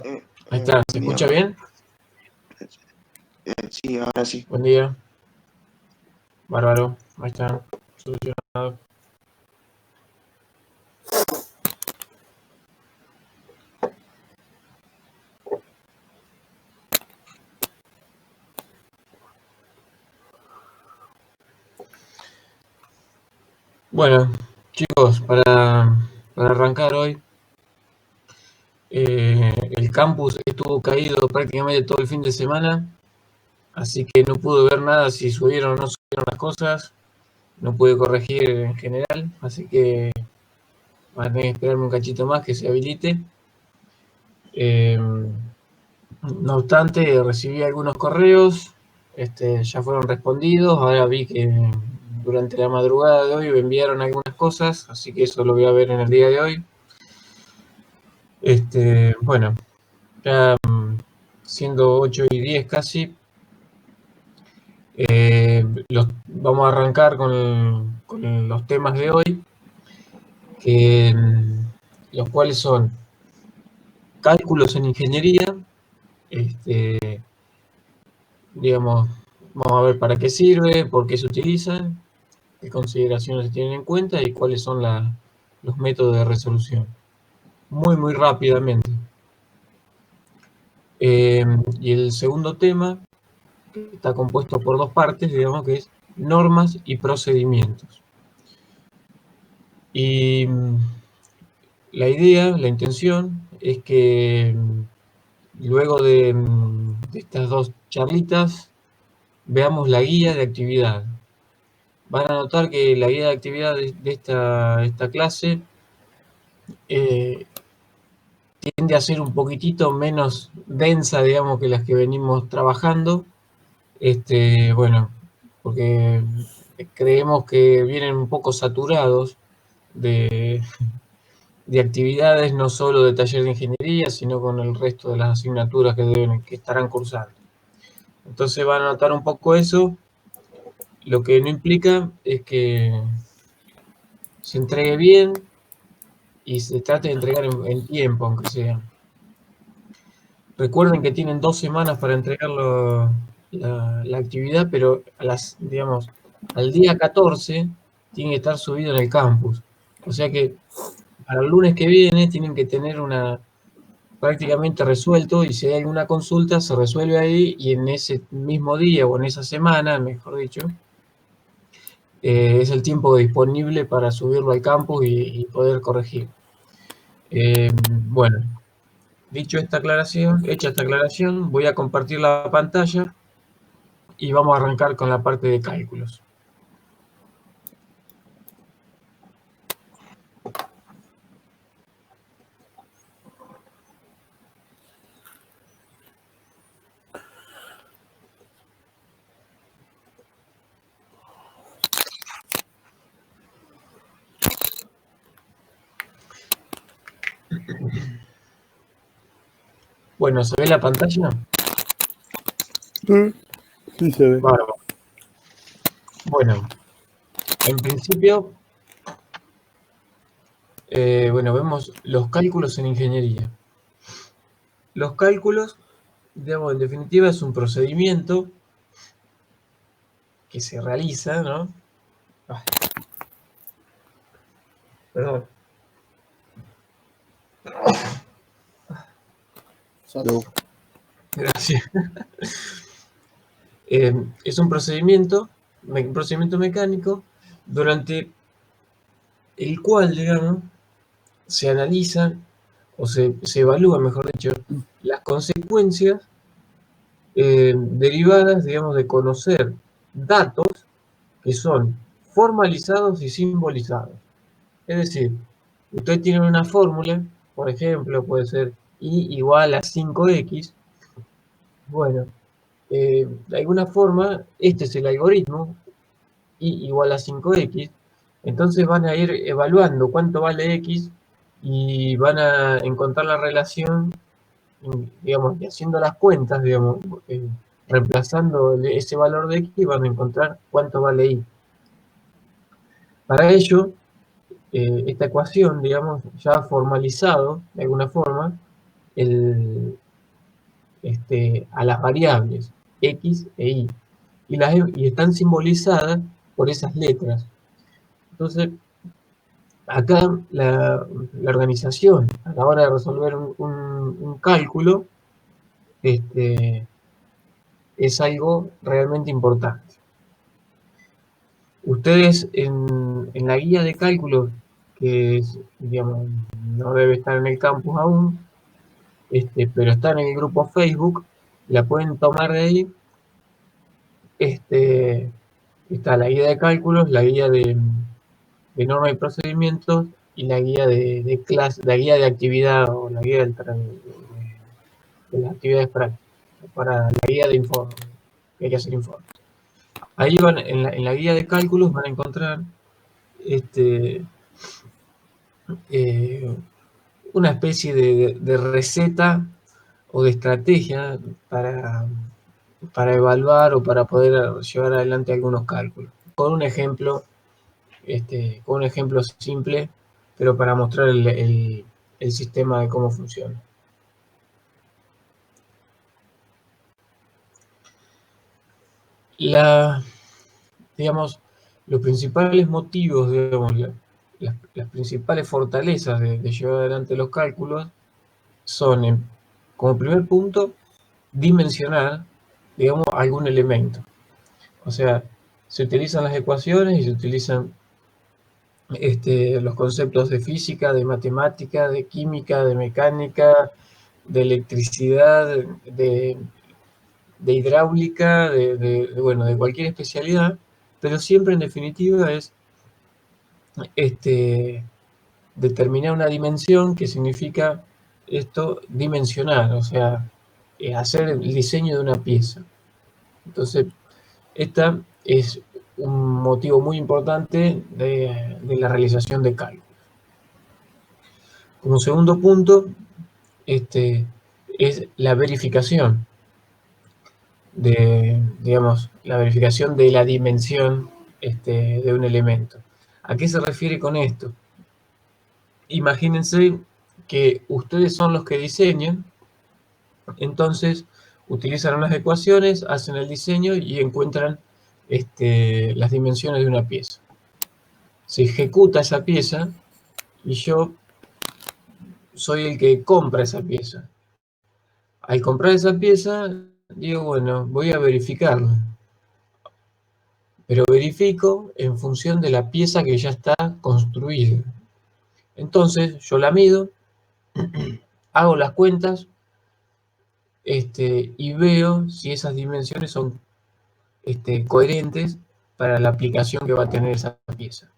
Ahí está, ¿se escucha bien? Sí, ahora sí. Buen día. Bárbaro, ahí está, solucionado. Bueno, chicos, para arrancar hoy, el campus estuvo caído prácticamente todo el fin de semana, así que no pude ver nada si subieron o no subieron las cosas, no pude corregir en general, así que van a tener que esperarme un cachito más que se habilite. No obstante, recibí algunos correos, ya fueron respondidos, ahora vi que durante la madrugada de hoy me enviaron algunas cosas, así que eso lo voy a ver en el día de hoy. Bueno, ya siendo 8:10 casi, vamos a arrancar con los temas de hoy, los cuales son cálculos en ingeniería, digamos, vamos a ver para qué sirve, por qué se utilizan, qué consideraciones se tienen en cuenta y cuáles son los métodos de resolución. Muy rápidamente. Y el segundo tema está compuesto por dos partes, digamos, que es normas y procedimientos. Y la idea, la intención, es que luego de estas dos charlitas veamos la guía de actividad. Van a notar que la guía de actividad de esta clase tiende a ser un poquitito menos densa, digamos, que las que venimos trabajando. Bueno, porque creemos que vienen un poco saturados de actividades, no solo de taller de ingeniería, sino con el resto de las asignaturas que estarán cursando. Entonces van a notar un poco eso, lo que no implica es que se entregue bien y se trate de entregar en tiempo, aunque sea. Recuerden que tienen 2 semanas para entregar la actividad, pero digamos, al día 14 tiene que estar subido en el campus. O sea que para el lunes que viene tienen que tener prácticamente resuelto, y si hay alguna consulta se resuelve ahí, y en ese mismo día o en esa semana, mejor dicho, es el tiempo disponible para subirlo al campus y poder corregir. Bueno, hecha esta aclaración, voy a compartir la pantalla y vamos a arrancar con la parte de cálculos. Bueno, ¿se ve la pantalla? Sí se ve. Bárbaro. Bueno, en principio, bueno, vemos los cálculos en ingeniería. Los cálculos, digamos, en definitiva, es un procedimiento que se realiza, ¿no? Perdón. Salud. Gracias. Es un procedimiento mecánico durante el cual, digamos, se analizan o se evalúan, mejor dicho, las consecuencias derivadas, digamos, de conocer datos que son formalizados y simbolizados. Es decir, usted tiene una fórmula, por ejemplo, puede ser y igual a 5x. Bueno, de alguna forma, este es el algoritmo, y igual a 5x. Entonces van a ir evaluando cuánto vale x y van a encontrar la relación, digamos, y haciendo las cuentas, digamos, reemplazando ese valor de x, van a encontrar cuánto vale y. Para ello, esta ecuación, digamos, ya ha formalizado de alguna forma el a las variables X e Y. Y están simbolizadas por esas letras. Entonces, acá la organización, a la hora de resolver un cálculo, es algo realmente importante. Ustedes en la guía de cálculo, que digamos, no debe estar en el campus aún, pero está en el grupo Facebook, la pueden tomar de ahí. Está la guía de cálculos, la guía de normas y procedimientos y la guía de clase, la guía de actividad o la guía de las actividades prácticas, para la guía de informe, que hay que hacer informe. Ahí van, en la guía de cálculos van a encontrar una especie de receta o de estrategia para evaluar o para poder llevar adelante algunos cálculos. Con un ejemplo simple, pero para mostrar el sistema de cómo funciona. Digamos, los principales motivos, digamos, las principales fortalezas de llevar adelante los cálculos son, como primer punto, dimensionar, digamos, algún elemento. O sea, se utilizan las ecuaciones y se utilizan los conceptos de física, de matemática, de química, de mecánica, de electricidad, de hidráulica, bueno, de cualquier especialidad, pero siempre en definitiva es determinar una dimensión, que significa esto, dimensionar, o sea, hacer el diseño de una pieza. Entonces, esta es un motivo muy importante de la realización de cálculos. Como segundo punto, es la verificación digamos, la verificación de la dimensión de un elemento. ¿A qué se refiere con esto? Imagínense que ustedes son los que diseñan, entonces utilizan unas ecuaciones, hacen el diseño y encuentran las dimensiones de una pieza. Se ejecuta esa pieza y yo soy el que compra esa pieza. Al comprar esa pieza, digo, bueno, voy a verificarlo. Pero verifico en función de la pieza que ya está construida. Entonces, yo la mido, hago las cuentas, y veo si esas dimensiones son coherentes para la aplicación que va a tener esa pieza.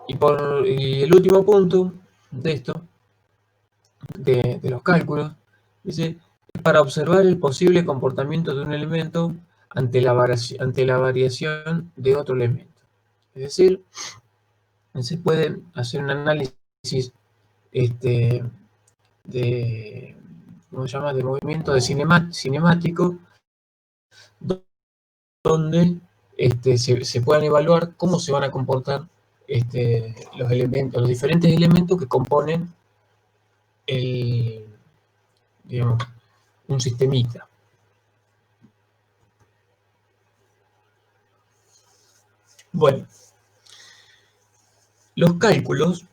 Y el último punto de esto, de los cálculos, dice, para observar el posible comportamiento de un elemento ante la variación de otro elemento. Es decir, se puede hacer un análisis de, ¿cómo se llama?, de movimiento cinemático, donde se puedan evaluar cómo se van a comportar los elementos, los diferentes elementos que componen digamos, un sistemita. Bueno, los cálculos,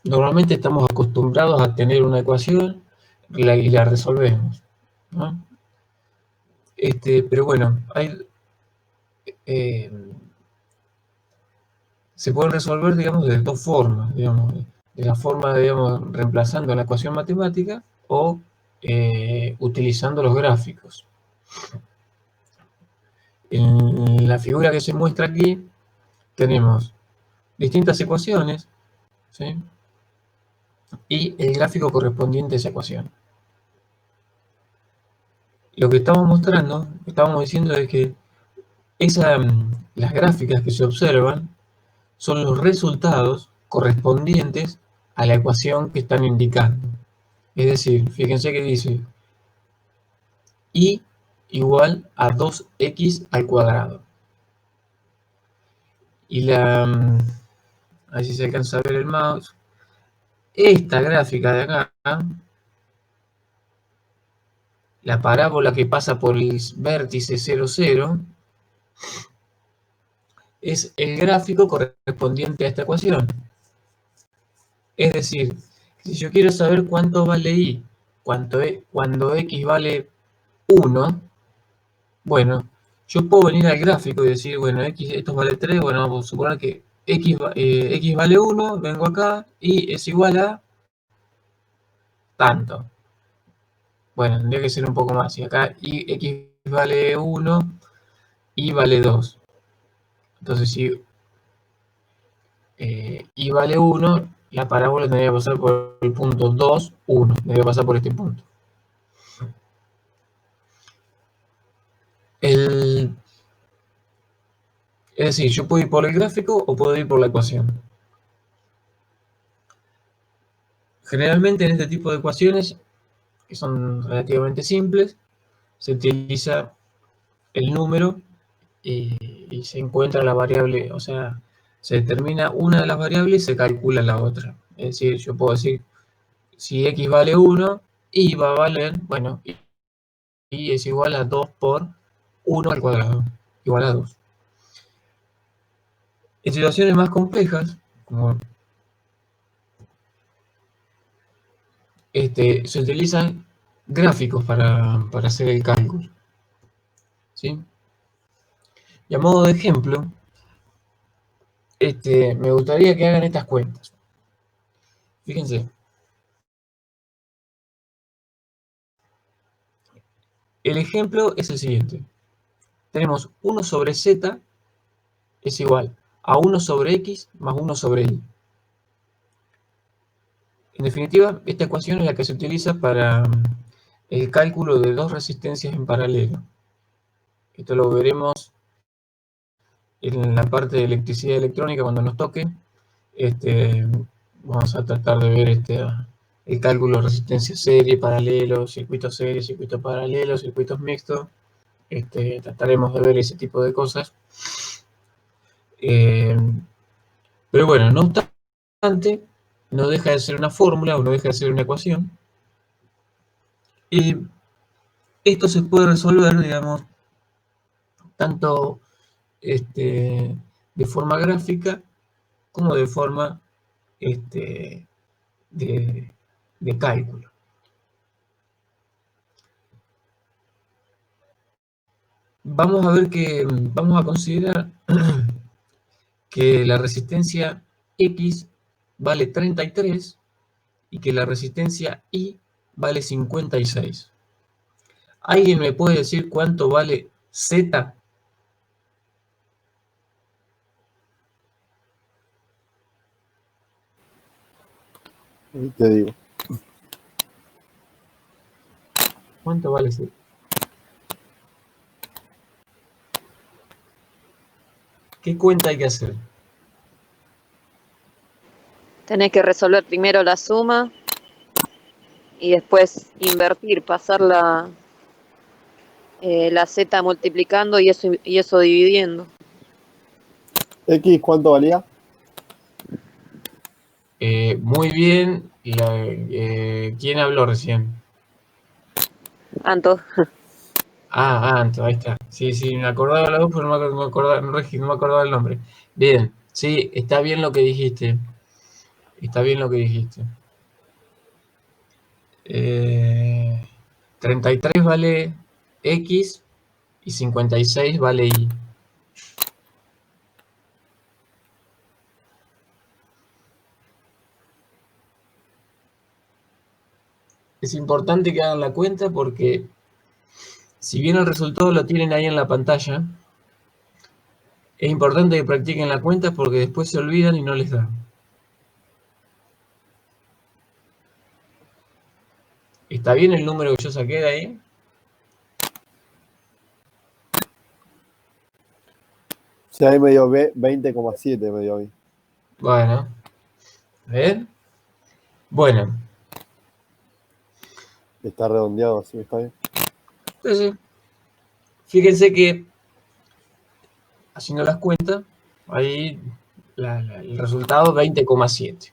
normalmente estamos acostumbrados a tener una ecuación y la resolvemos, ¿no? Pero bueno, se pueden resolver, digamos, de dos formas, digamos, de la forma, digamos, reemplazando la ecuación matemática o utilizando los gráficos. En la figura que se muestra aquí tenemos distintas ecuaciones, ¿sí?, y el gráfico correspondiente a esa ecuación. Lo que estamos mostrando, estamos diciendo es que las gráficas que se observan son los resultados correspondientes a la ecuación que están indicando. Es decir, fíjense que dice y igual a 2x al cuadrado. Y Ahí sí se alcanza a ver el mouse. Esta gráfica de acá, la parábola que pasa por el vértice 0, 0, es el gráfico correspondiente a esta ecuación. Es decir, si yo quiero saber cuánto vale y cuando x vale 1, bueno, yo puedo venir al gráfico y decir, bueno, esto vale 3, bueno, vamos a suponer que x vale 1, vengo acá y es igual a tanto. Bueno, tendría que ser un poco más. Y acá x vale 1, y vale 2. Entonces, si y vale 1, la parábola tendría que pasar por el punto 2, 1. Tendría que pasar por este punto. Es decir, yo puedo ir por el gráfico o puedo ir por la ecuación. Generalmente en este tipo de ecuaciones, que son relativamente simples, se utiliza el número y se encuentra la variable, o sea, se determina una de las variables y se calcula la otra. Es decir, yo puedo decir, si x vale 1, y va a valer, bueno, y es igual a 2 por 1 al cuadrado, igual a 2. En situaciones más complejas, como se utilizan gráficos para hacer el cálculo, ¿sí? Y a modo de ejemplo, me gustaría que hagan estas cuentas. Fíjense, el ejemplo es el siguiente. Tenemos 1 sobre z es igual a 1 sobre x más 1 sobre y. En definitiva, esta ecuación es la que se utiliza para el cálculo de dos resistencias en paralelo. Esto lo veremos en la parte de electricidad electrónica cuando nos toque. Vamos a tratar de ver el cálculo de resistencia serie, paralelo, circuito serie, circuito paralelo, circuitos mixtos. Trataremos de ver ese tipo de cosas. Pero bueno, no obstante, no deja de ser una fórmula o no deja de ser una ecuación. Y esto se puede resolver, digamos, tanto de forma gráfica como de forma de cálculo. Vamos a ver que vamos a considerar que la resistencia X vale 33 y que la resistencia Y vale 56. ¿Alguien me puede decir cuánto vale Z? Ahí te digo. ¿Cuánto vale Z? ¿Qué cuenta hay que hacer? Tenés que resolver primero la suma y después invertir, pasar la z multiplicando y eso dividiendo. X, ¿cuánto valía? Muy bien. ¿Quién habló recién? Anto. Anto, ahí está. Sí, me acordaba la voz, pero no me acordaba el nombre. Bien, sí, está bien lo que dijiste. Está bien lo que dijiste. 33 vale X y 56 vale Y. Es importante que hagan la cuenta porque si bien el resultado lo tienen ahí en la pantalla, es importante que practiquen la cuenta porque después se olvidan y no les da. ¿Está bien el número que yo saqué de ahí? Sí, ahí me dio 20,7 me dio ahí. Bueno, a ver. Bueno. Está redondeado, así está bien. Entonces, fíjense que haciendo las cuentas, ahí el resultado 20,7.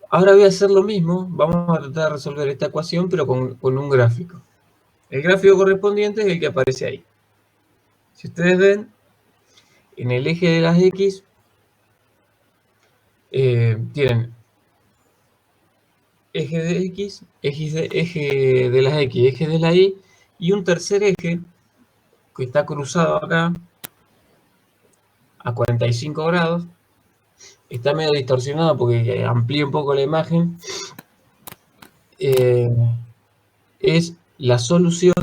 Ahora voy a hacer lo mismo, vamos a tratar de resolver esta ecuación, pero con un gráfico. El gráfico correspondiente es el que aparece ahí. Si ustedes ven, en el eje de las X, tienen eje de X, eje de las X, eje de la Y, y un tercer eje que está cruzado acá a 45 grados. Está medio distorsionado porque amplía un poco la imagen. Es la solución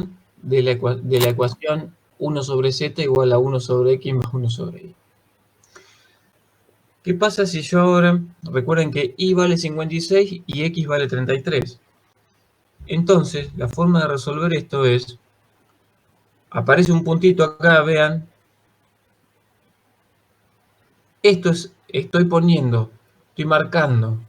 de la ecuación 1 sobre z igual a 1 sobre x más 1 sobre y. ¿Qué pasa si yo ahora, recuerden que y vale 56 y x vale 33? Entonces, la forma de resolver esto es, aparece un puntito acá, vean. Estoy marcando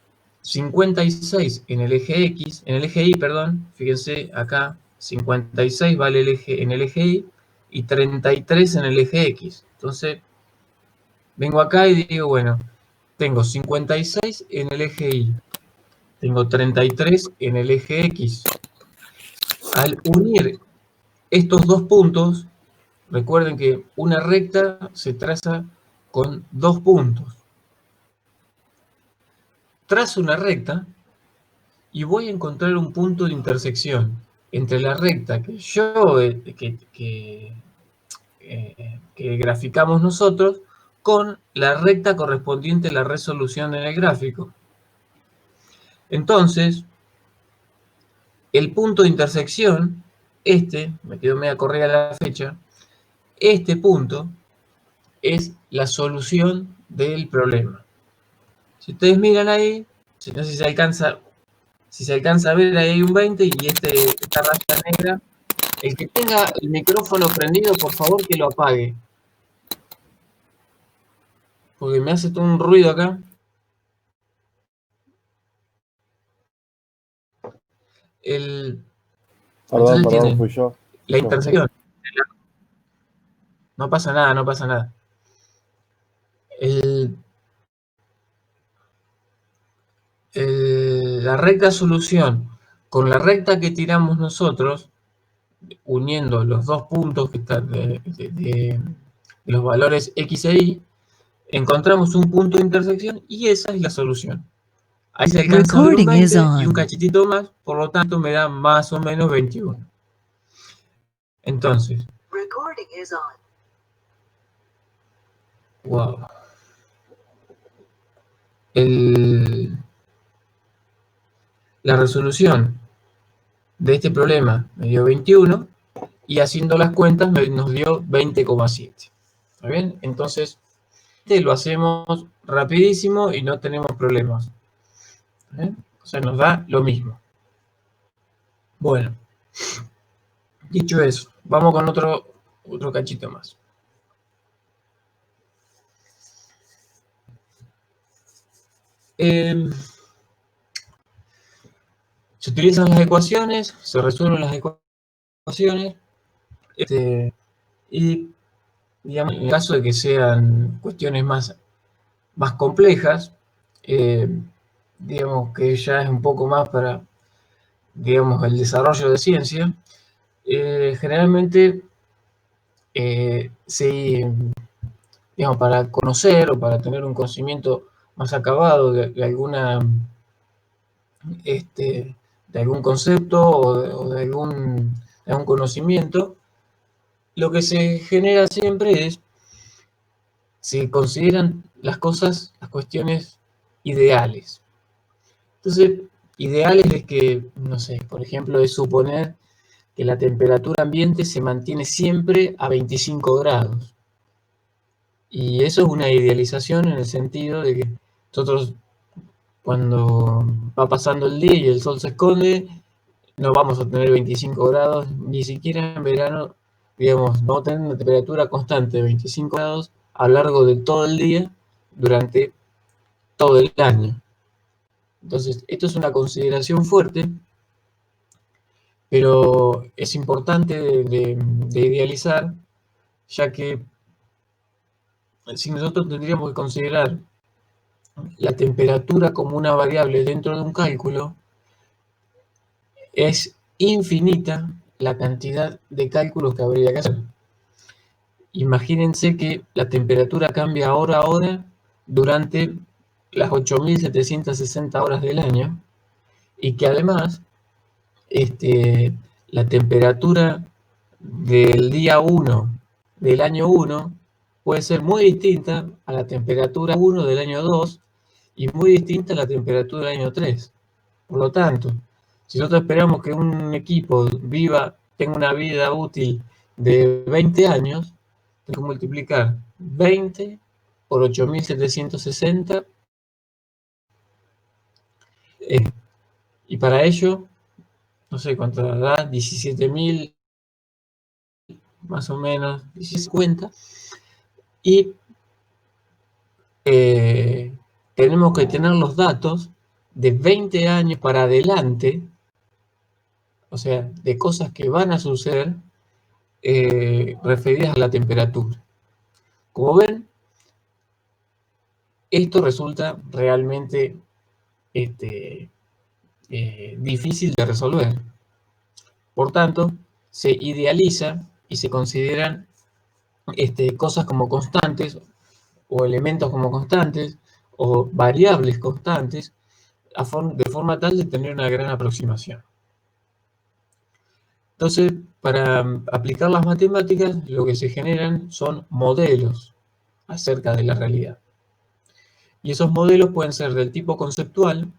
56 en el eje X, en el eje Y, perdón, fíjense acá, 56 vale en el eje Y 33 en el eje X. Entonces, vengo acá y digo, bueno, tengo 56 en el eje Y, tengo 33 en el eje X. Al unir estos dos puntos, recuerden que una recta se traza con dos puntos. Trazo una recta y voy a encontrar un punto de intersección entre la recta que graficamos nosotros con la recta correspondiente a la resolución en el gráfico. Entonces, el punto de intersección, me quedo media corrida la fecha, este punto es la solución del problema. Si ustedes miran ahí, no sé si se alcanza a ver, ahí hay un 20 y esta raya negra. El que tenga el micrófono prendido, por favor, que lo apague. Porque me hace todo un ruido acá. Entonces tienen fui yo. la intersección. No pasa nada, no pasa nada. La recta solución con la recta que tiramos nosotros, uniendo los dos puntos que están de los valores X e Y, encontramos un punto de intersección y esa es la solución. Ahí se alcanza a ver un 20 y un cachitito más, por lo tanto me da más o menos 21. Entonces, wow. La resolución de este problema me dio 21 y haciendo las cuentas nos dio 20,7. ¿Está bien? Entonces, lo hacemos rapidísimo y no tenemos problemas. O sea, nos da lo mismo. Bueno, dicho eso, vamos con otro cachito más. Se utilizan las ecuaciones, se resuelven las ecuaciones, y digamos, en caso de que sean cuestiones más complejas, digamos que ya es un poco más para, digamos, el desarrollo de ciencia, generalmente digamos, para conocer o para tener un conocimiento más acabado de algún concepto o de algún conocimiento, lo que se genera siempre es, se consideran las cuestiones ideales. Entonces, ideales es que, no sé, por ejemplo, es suponer que la temperatura ambiente se mantiene siempre a 25 grados. Y eso es una idealización en el sentido de que nosotros, cuando va pasando el día y el sol se esconde, no vamos a tener 25 grados, ni siquiera en verano, digamos, vamos a tener una temperatura constante de 25 grados a lo largo de todo el día, durante todo el año. Entonces, esto es una consideración fuerte, pero es importante de idealizar, ya que si nosotros tendríamos que considerar la temperatura como una variable dentro de un cálculo, es infinita la cantidad de cálculos que habría que hacer. Imagínense que la temperatura cambia hora a hora durante las 8.760 horas del año y que además la temperatura del día 1 del año 1 puede ser muy distinta a la temperatura 1 del año 2 y muy distinta a la temperatura del año 3. Por lo tanto, si nosotros esperamos que un equipo tenga una vida útil de 20 años, tenemos que multiplicar 20 por 8.760 y para ello, no sé cuánto da, 17.000 más o menos, 50, y tenemos que tener los datos de 20 años para adelante, o sea, de cosas que van a suceder referidas a la temperatura. Como ven, esto resulta realmente difícil de resolver. Por tanto, se idealiza y se consideran cosas como constantes o elementos como constantes o variables constantes de forma tal de tener una gran aproximación. Entonces, para aplicar las matemáticas, lo que se generan son modelos acerca de la realidad. Y esos modelos pueden ser del tipo conceptual,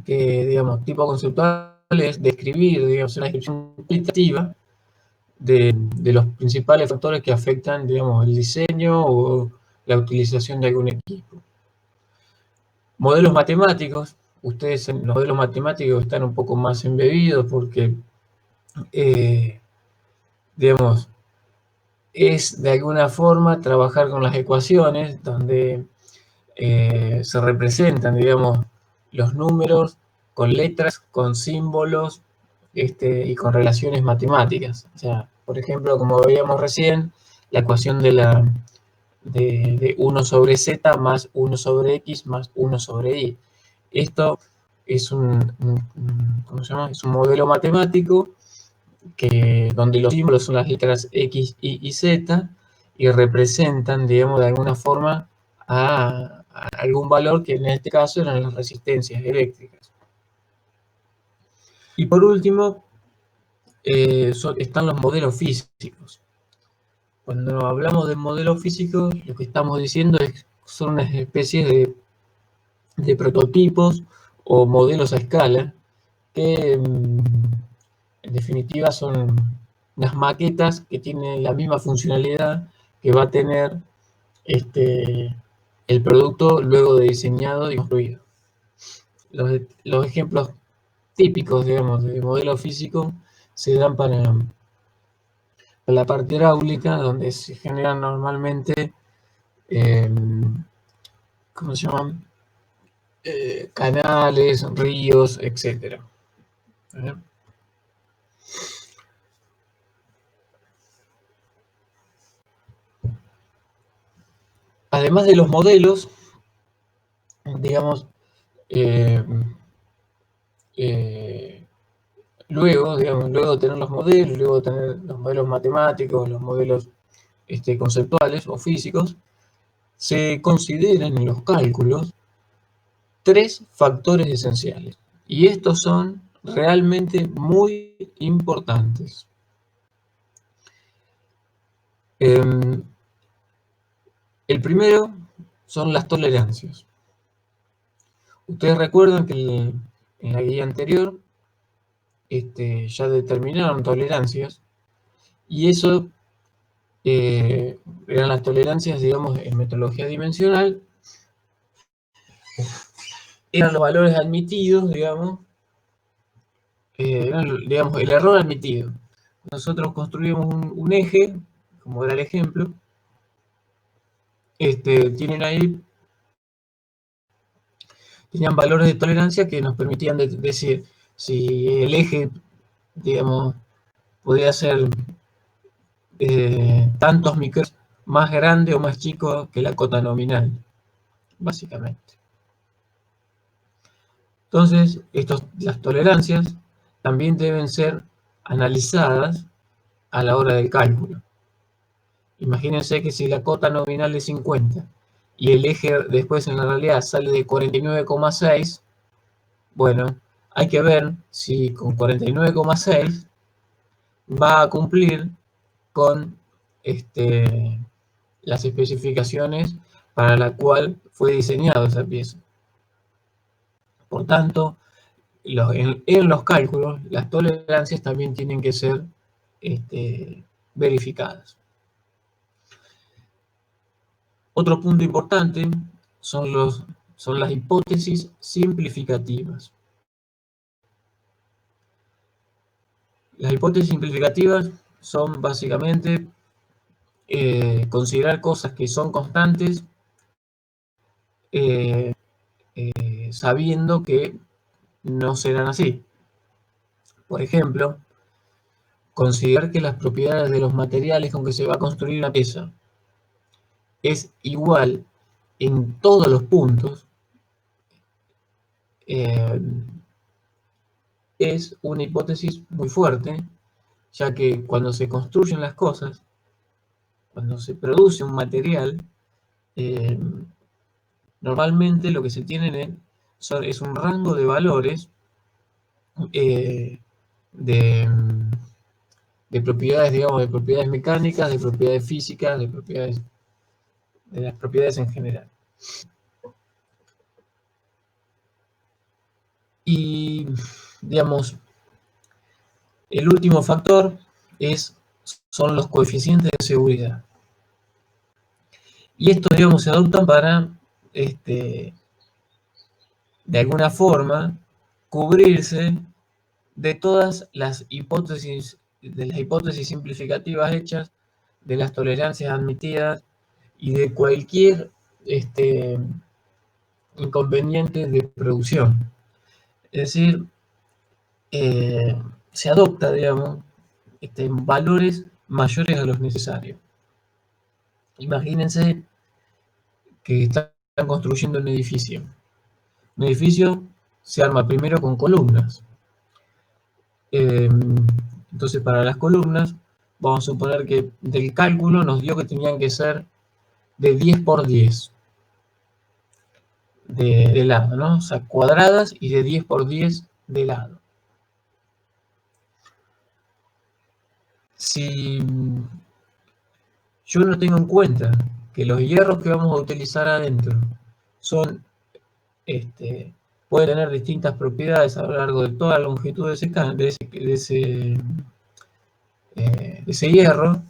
que, digamos, tipo conceptual es describir, digamos, una descripción cualitativa de los principales factores que afectan, digamos, el diseño o la utilización de algún equipo. Modelos matemáticos, ustedes en los modelos matemáticos están un poco más embebidos porque, digamos, es de alguna forma trabajar con las ecuaciones donde se representan, digamos, los números con letras, con símbolos y con relaciones matemáticas. O sea, por ejemplo, como veíamos recién, la ecuación de 1 sobre z más 1 sobre x más 1 sobre y. Esto es ¿cómo se llama? Es un modelo matemático donde los símbolos son las letras x, y z y representan, digamos, de alguna forma a algún valor que en este caso eran las resistencias eléctricas. Y por último, están los modelos físicos. Cuando hablamos de modelos físicos, lo que estamos diciendo son unas especies de prototipos o modelos a escala que en definitiva son unas maquetas que tienen la misma funcionalidad que va a tener el producto luego de diseñado y construido. Los ejemplos típicos, digamos, de modelo físico se dan para la parte hidráulica, donde se generan normalmente, ¿cómo se llaman? Canales, ríos, etc. Además de los modelos, digamos, luego de tener los modelos, luego de tener los modelos matemáticos, los modelos conceptuales o físicos, se consideran en los cálculos 3 factores esenciales. Y estos son realmente muy importantes. El primero son las tolerancias. Ustedes recuerdan que en la guía anterior ya determinaron tolerancias y eso eran las tolerancias, digamos, en metrología dimensional, eran los valores admitidos, digamos, digamos, el error admitido. Nosotros construimos un eje, como era el ejemplo, tenían valores de tolerancia que nos permitían decir si el eje, digamos, podía ser tantos micrones más grande o más chico que la cota nominal, básicamente. Entonces, las tolerancias también deben ser analizadas a la hora del cálculo. Imagínense que si la cota nominal es 50 y el eje después en la realidad sale de 49,6, bueno, hay que ver si con 49,6 va a cumplir con las especificaciones para la cual fue diseñada esa pieza. Por tanto, en los cálculos, las tolerancias también tienen que ser verificadas. Otro punto importante son las hipótesis simplificativas. Las hipótesis simplificativas son básicamente considerar cosas que son constantes sabiendo que no serán así. Por ejemplo, considerar que las propiedades de los materiales con que se va a construir una pieza es igual en todos los puntos, es una hipótesis muy fuerte, ya que cuando se construyen las cosas, cuando se produce un material, normalmente lo que se tiene es un rango de valores de propiedades, digamos, de propiedades mecánicas, de propiedades físicas, de las propiedades en general. Y, digamos, el último factor son los coeficientes de seguridad. Y estos, digamos, se adoptan para, de alguna forma, cubrirse de todas las hipótesis simplificativas hechas, de las tolerancias admitidas y de cualquier inconveniente de producción. Es decir, se adopta, digamos, valores mayores a los necesarios. Imagínense que están construyendo un edificio. Un edificio se arma primero con columnas. Entonces, para las columnas, vamos a suponer que del cálculo nos dio que tenían que ser de 10 por 10 de lado, ¿no? O sea, cuadradas y de 10 por 10 de lado. Si yo no tengo en cuenta que los hierros que vamos a utilizar adentro son, pueden tener distintas propiedades a lo largo de toda la longitud de ese hierro,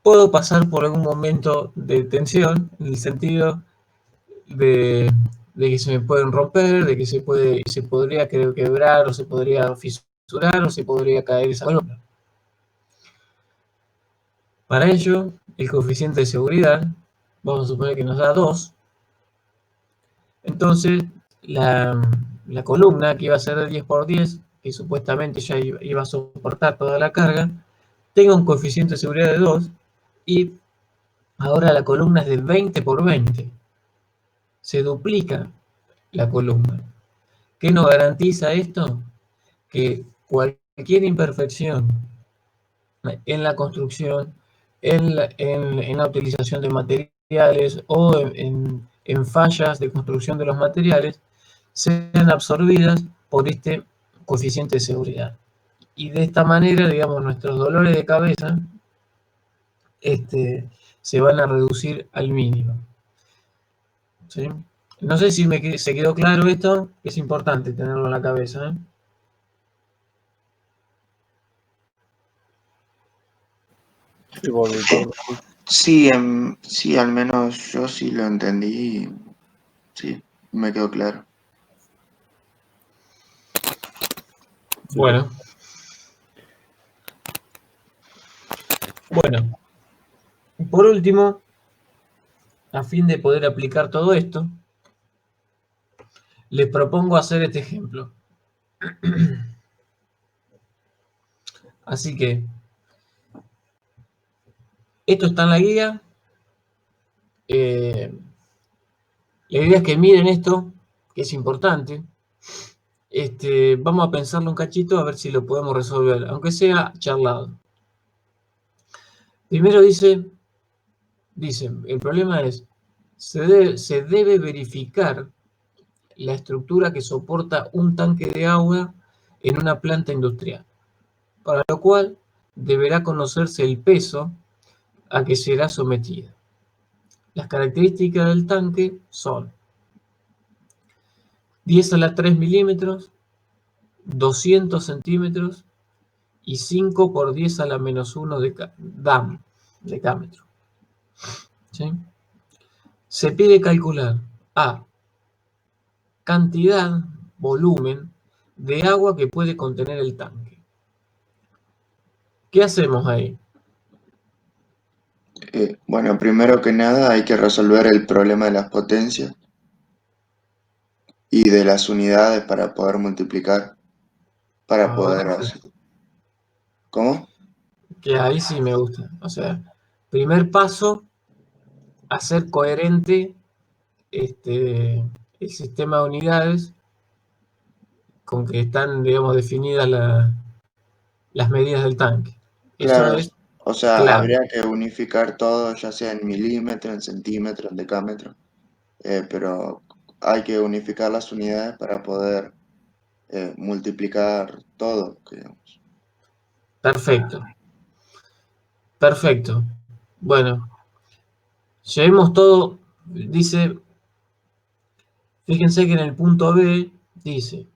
puedo pasar por algún momento de tensión, en el sentido de que se me pueden romper, de que se podría quebrar, o se podría fisurar, o se podría caer esa columna. Para ello, el coeficiente de seguridad, vamos a suponer que nos da 2. Entonces, la columna, que iba a ser de 10 por 10, que supuestamente ya iba a soportar toda la carga, tenga un coeficiente de seguridad de 2, y ahora la columna es de 20 por 20. Se duplica la columna. ¿Qué nos garantiza esto? Que cualquier imperfección en la construcción, en la utilización de materiales o en fallas de construcción de los materiales, sean absorbidas por este coeficiente de seguridad. Y de esta manera, digamos, nuestros dolores de cabeza se van a reducir al mínimo. ¿Sí? No sé si se quedó claro esto, es importante tenerlo en la cabeza. Sí, sí, al menos yo sí lo entendí. Sí, me quedó claro. Bueno. Bueno. Por último, a fin de poder aplicar todo esto, les propongo hacer este ejemplo. Así que Esto está en la guía. La idea es que miren esto, que es importante. Vamos a pensarlo un cachito a ver si lo podemos resolver, aunque sea charlado. Primero dice, el problema es, se debe verificar la estructura que soporta un tanque de agua en una planta industrial, para lo cual deberá conocerse el peso a que será sometida. Las características del tanque son 10 a la 3 milímetros, 200 centímetros y 5 por 10 a la menos 1 decámetro. ¿Sí? Se pide calcular A, cantidad, volumen de agua que puede contener el tanque. ¿Qué hacemos ahí? Bueno, primero que nada hay que resolver el problema de las potencias y de las unidades para poder multiplicar, para poder hacer. ¿Cómo? Que ahí sí me gusta. O sea, primer paso, hacer coherente el sistema de unidades con que están, digamos, definidas las medidas del tanque. Eso Claro, es o sea, clave. habría que unificar todo, ya sea en milímetros, en centímetros, en decámetros, pero hay que unificar las unidades para poder multiplicar todo, digamos. Perfecto. Perfecto. Bueno, llevemos todo, dice, fíjense que en el punto B dice,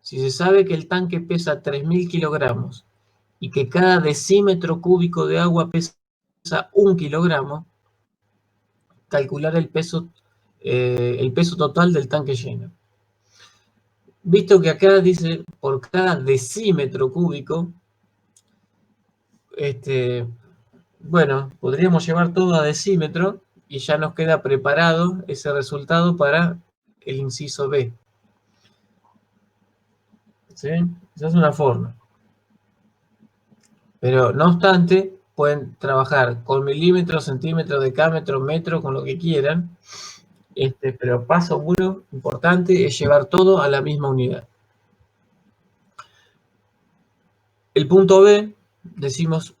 si se sabe que el tanque pesa 3.000 kilogramos y que cada decímetro cúbico de agua pesa 1 kilogramo, calcular el peso total del tanque lleno. Visto que acá dice por cada decímetro cúbico, bueno, podríamos llevar todo a decímetro y ya nos queda preparado ese resultado para el inciso B. ¿Sí? Esa es una forma. Pero no obstante, pueden trabajar con milímetros, centímetros, decámetros, metros, con lo que quieran. Pero paso uno importante es llevar todo a la misma unidad. El punto B, decimos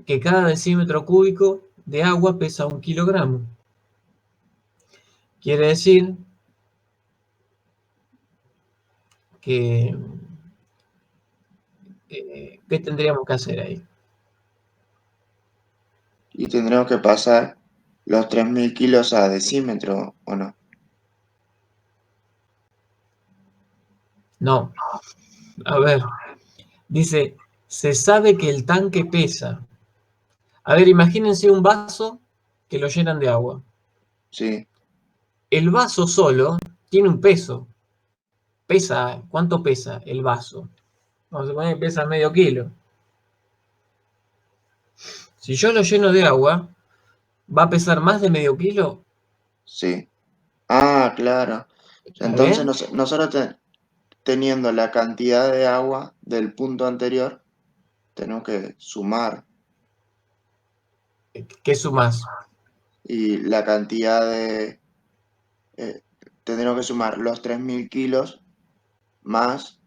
que cada decímetro cúbico de agua pesa 1 kilogramo. Quiere decir que ¿qué tendríamos que hacer ahí? Y tendremos que pasar los 3.000 kilos a decímetro, ¿o no? No. A ver, dice, se sabe que el tanque pesa. A ver, imagínense un vaso que lo llenan de agua. Sí, El vaso solo tiene un peso. ¿Cuánto pesa el vaso? Vamos a suponer que pesa medio kilo. Si yo lo lleno de agua, ¿va a pesar más de medio kilo? sí. Ah, claro. ¿Está Entonces bien? nosotros teniendo la cantidad de agua del punto anterior, tenemos que sumar ¿Qué sumás? y la cantidad de... tendremos que sumar los 3.000 kilos más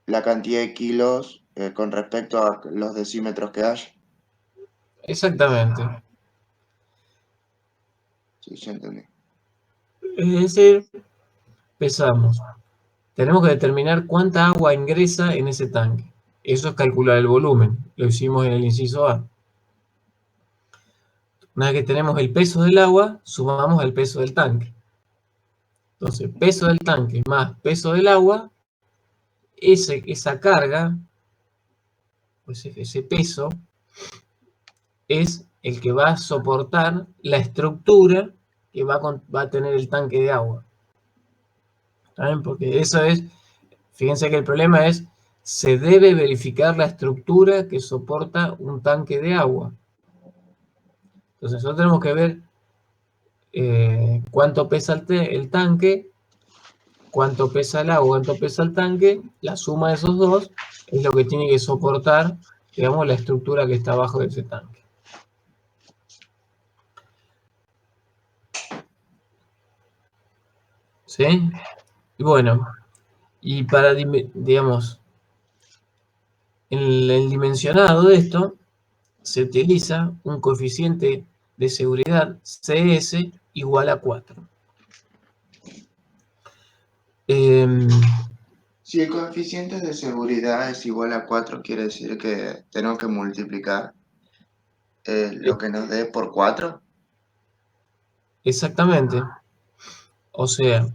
la cantidad de kilos con respecto a los decímetros que hay. Exactamente. Sí, ya entendí. Es decir, pesamos. Tenemos que determinar cuánta agua ingresa en ese tanque. Eso es calcular el volumen. Lo hicimos en el inciso A. Una vez que tenemos el peso del agua, sumamos el peso del tanque. Entonces, peso del tanque más peso del agua, esa carga, pues ese peso, es el que va a soportar la estructura que va a tener el tanque de agua. ¿Está bien? Porque eso es, fíjense que el problema es, se debe verificar la estructura que soporta un tanque de agua. Entonces nosotros tenemos que ver cuánto pesa el tanque, cuánto pesa el agua, cuánto pesa el tanque, la suma de esos dos es lo que tiene que soportar digamos, la estructura que está abajo de ese tanque. ¿Sí? Y bueno, y para, digamos, en el dimensionado de esto, se utiliza un coeficiente de seguridad CS igual a 4. Si el coeficiente de seguridad es igual a 4, quiere decir que tenemos que multiplicar lo que nos dé por 4. Exactamente. O sea,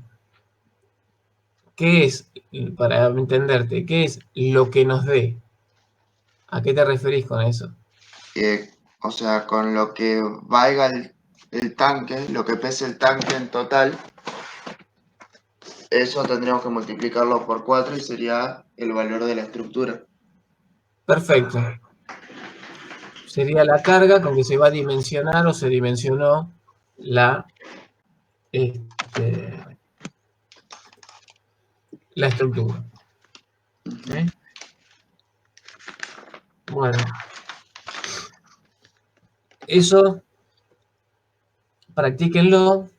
¿qué es, para entenderte, qué es lo que nos dé? ¿A qué te referís con eso? O sea, con lo que valga el tanque, lo que pese el tanque en total, eso tendríamos que multiplicarlo por 4 y sería el valor de la estructura. Perfecto. Sería la carga con que se va a dimensionar o se dimensionó la, la estructura. ¿Sí? Bueno, eso practíquenlo.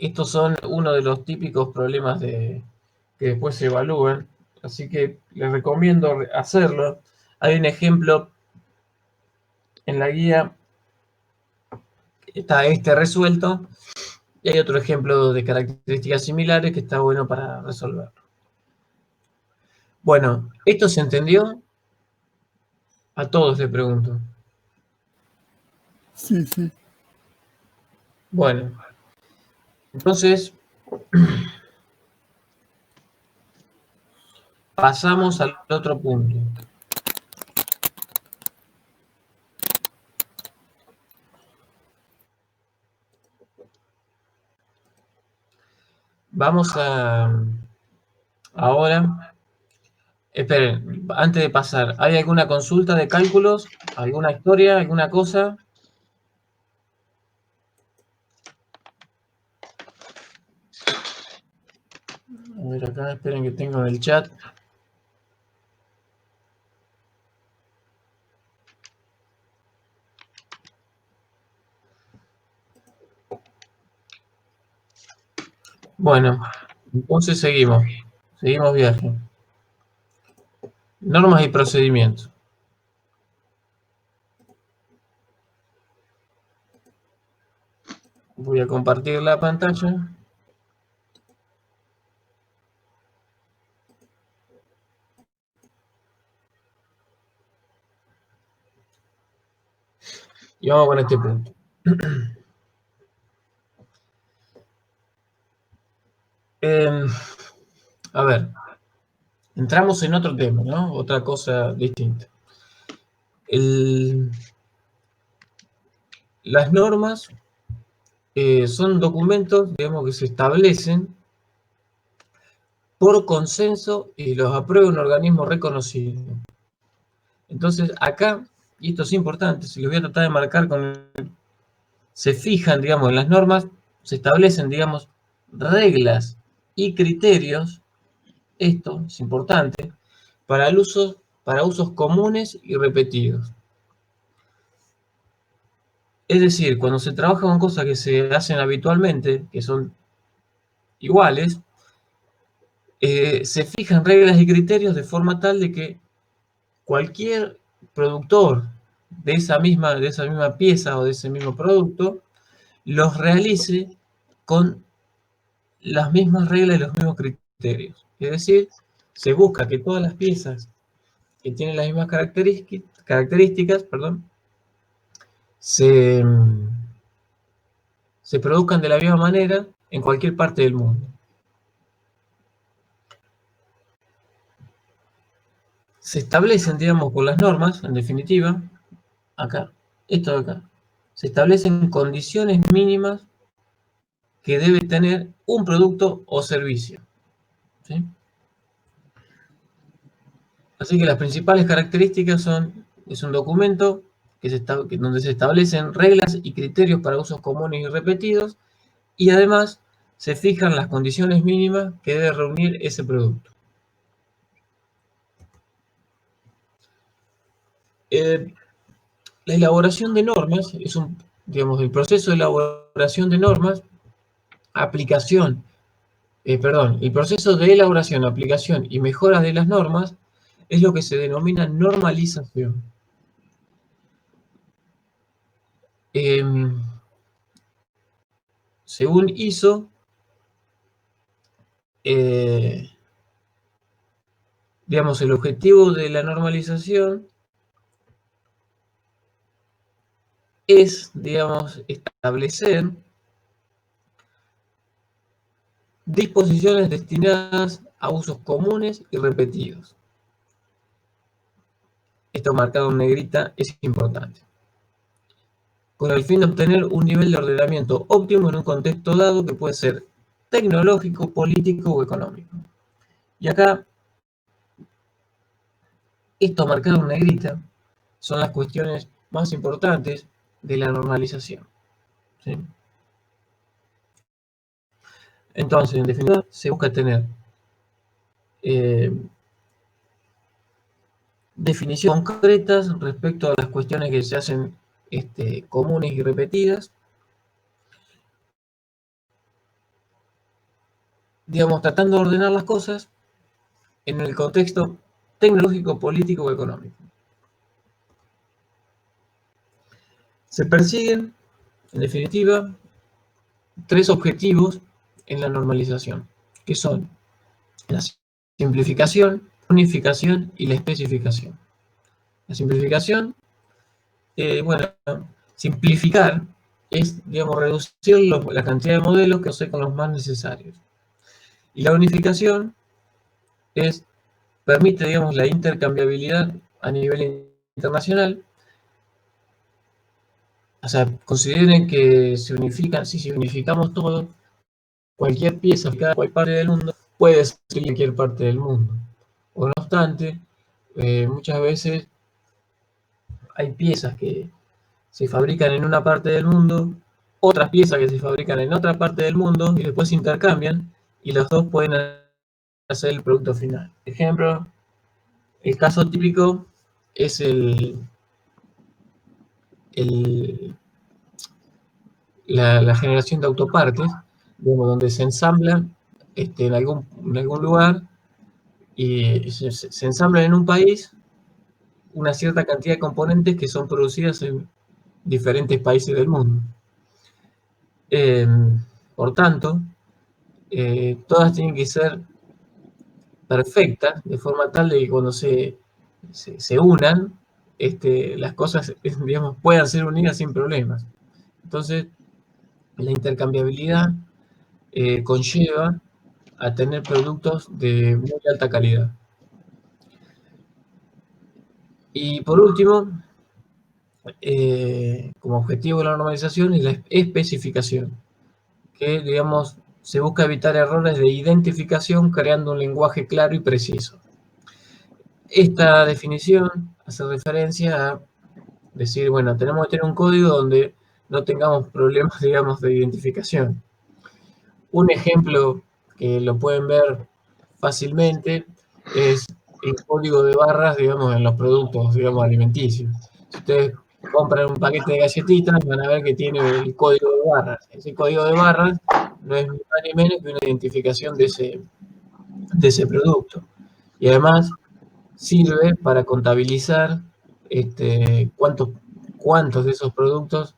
Estos son uno de los típicos problemas que después se evalúan, así que les recomiendo hacerlo. Hay un ejemplo en la guía, está este resuelto, y hay otro ejemplo de características similares que está bueno para resolverlo. Bueno, ¿esto se entendió? A todos les pregunto. Sí, sí. Bueno, entonces pasamos al otro punto. Vamos a ahora, esperen, antes de pasar, ¿hay alguna consulta de cálculos? ¿Alguna historia? ¿Alguna cosa? A ver acá, esperen que tengo en el chat. Bueno, entonces seguimos. Seguimos viaje. Normas y procedimientos. Voy a compartir la pantalla. Y vamos con este punto. A ver, entramos en otro tema, ¿no? Otra cosa distinta. Las normas son documentos, digamos, que se establecen por consenso y los aprueba un organismo reconocido. Entonces, acá, y esto es importante, se los voy a tratar de marcar se fijan, digamos, en las normas, se establecen, digamos, reglas y criterios, esto es importante, para usos comunes y repetidos. Es decir, cuando se trabaja con cosas que se hacen habitualmente, que son iguales, se fijan reglas y criterios de forma tal de que cualquier productor de esa misma pieza o de ese mismo producto los realice con las mismas reglas y los mismos criterios. Es decir, se busca que todas las piezas que tienen las mismas características, se produzcan de la misma manera en cualquier parte del mundo. Se establecen, digamos, por las normas, en definitiva, acá, esto de acá, se establecen condiciones mínimas que debe tener un producto o servicio. ¿Sí? Así que las principales características es un documento donde se establecen reglas y criterios para usos comunes y repetidos, y además se fijan las condiciones mínimas que debe reunir ese producto. La elaboración de normas es digamos, el proceso de elaboración de normas, el proceso de elaboración, aplicación y mejora de las normas es lo que se denomina normalización. Según ISO, digamos, el objetivo de la normalización es, digamos, establecer disposiciones destinadas a usos comunes y repetidos. Esto marcado en negrita es importante. Con el fin de obtener un nivel de ordenamiento óptimo en un contexto dado que puede ser tecnológico, político o económico. Y acá, esto marcado en negrita son las cuestiones más importantes de la normalización. ¿Sí? Entonces, en definitiva, se busca tener definiciones concretas respecto a las cuestiones que se hacen comunes y repetidas, digamos, tratando de ordenar las cosas en el contexto tecnológico, político o económico. Se persiguen, en definitiva, tres objetivos en la normalización, que son la simplificación, unificación y la especificación. La simplificación, bueno, simplificar es, digamos, reducir la cantidad de modelos que se con los más necesarios. Y la unificación permite, digamos, la intercambiabilidad a nivel internacional. O sea, consideren que si unificamos todo, cualquier pieza de cualquier parte del mundo puede ser en cualquier parte del mundo. O no obstante, muchas veces hay piezas que se fabrican en una parte del mundo, otras piezas que se fabrican en otra parte del mundo y después se intercambian y los dos pueden hacer el producto final. Por ejemplo, el caso típico es la generación de autopartes, digamos, donde se ensamblan en algún lugar y se ensamblan en un país una cierta cantidad de componentes que son producidas en diferentes países del mundo. Por tanto, todas tienen que ser perfectas, de forma tal de que cuando se unan, las cosas, digamos, puedan ser unidas sin problemas. Entonces, la intercambiabilidad conlleva a tener productos de muy alta calidad. Y por último, como objetivo de la normalización es la especificación, que, digamos, se busca evitar errores de identificación creando un lenguaje claro y preciso. Esta definición hace referencia a decir, bueno, tenemos que tener un código donde no tengamos problemas, digamos, de identificación. Un ejemplo que lo pueden ver fácilmente es el código de barras, digamos, en los productos, digamos, alimenticios. Si ustedes compran un paquete de galletitas, van a ver que tiene el código de barras. Ese código de barras no es ni más ni menos que una identificación de ese producto. Y además sirve para contabilizar cuántos de esos productos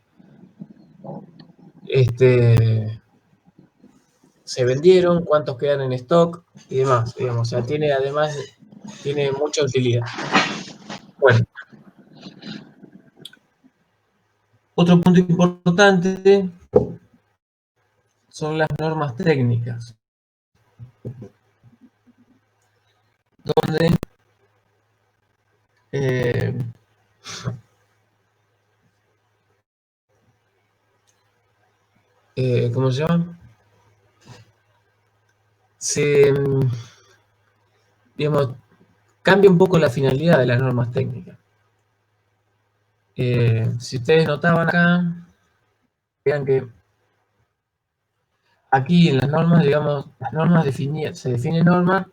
se vendieron, cuántos quedan en stock y demás, digamos. O sea, tiene mucha utilidad. Bueno, otro punto importante son las normas técnicas, donde ¿cómo se llama? Digamos, cambia un poco la finalidad de las normas técnicas. Si ustedes notaban acá, vean que aquí en las normas, digamos, se define norma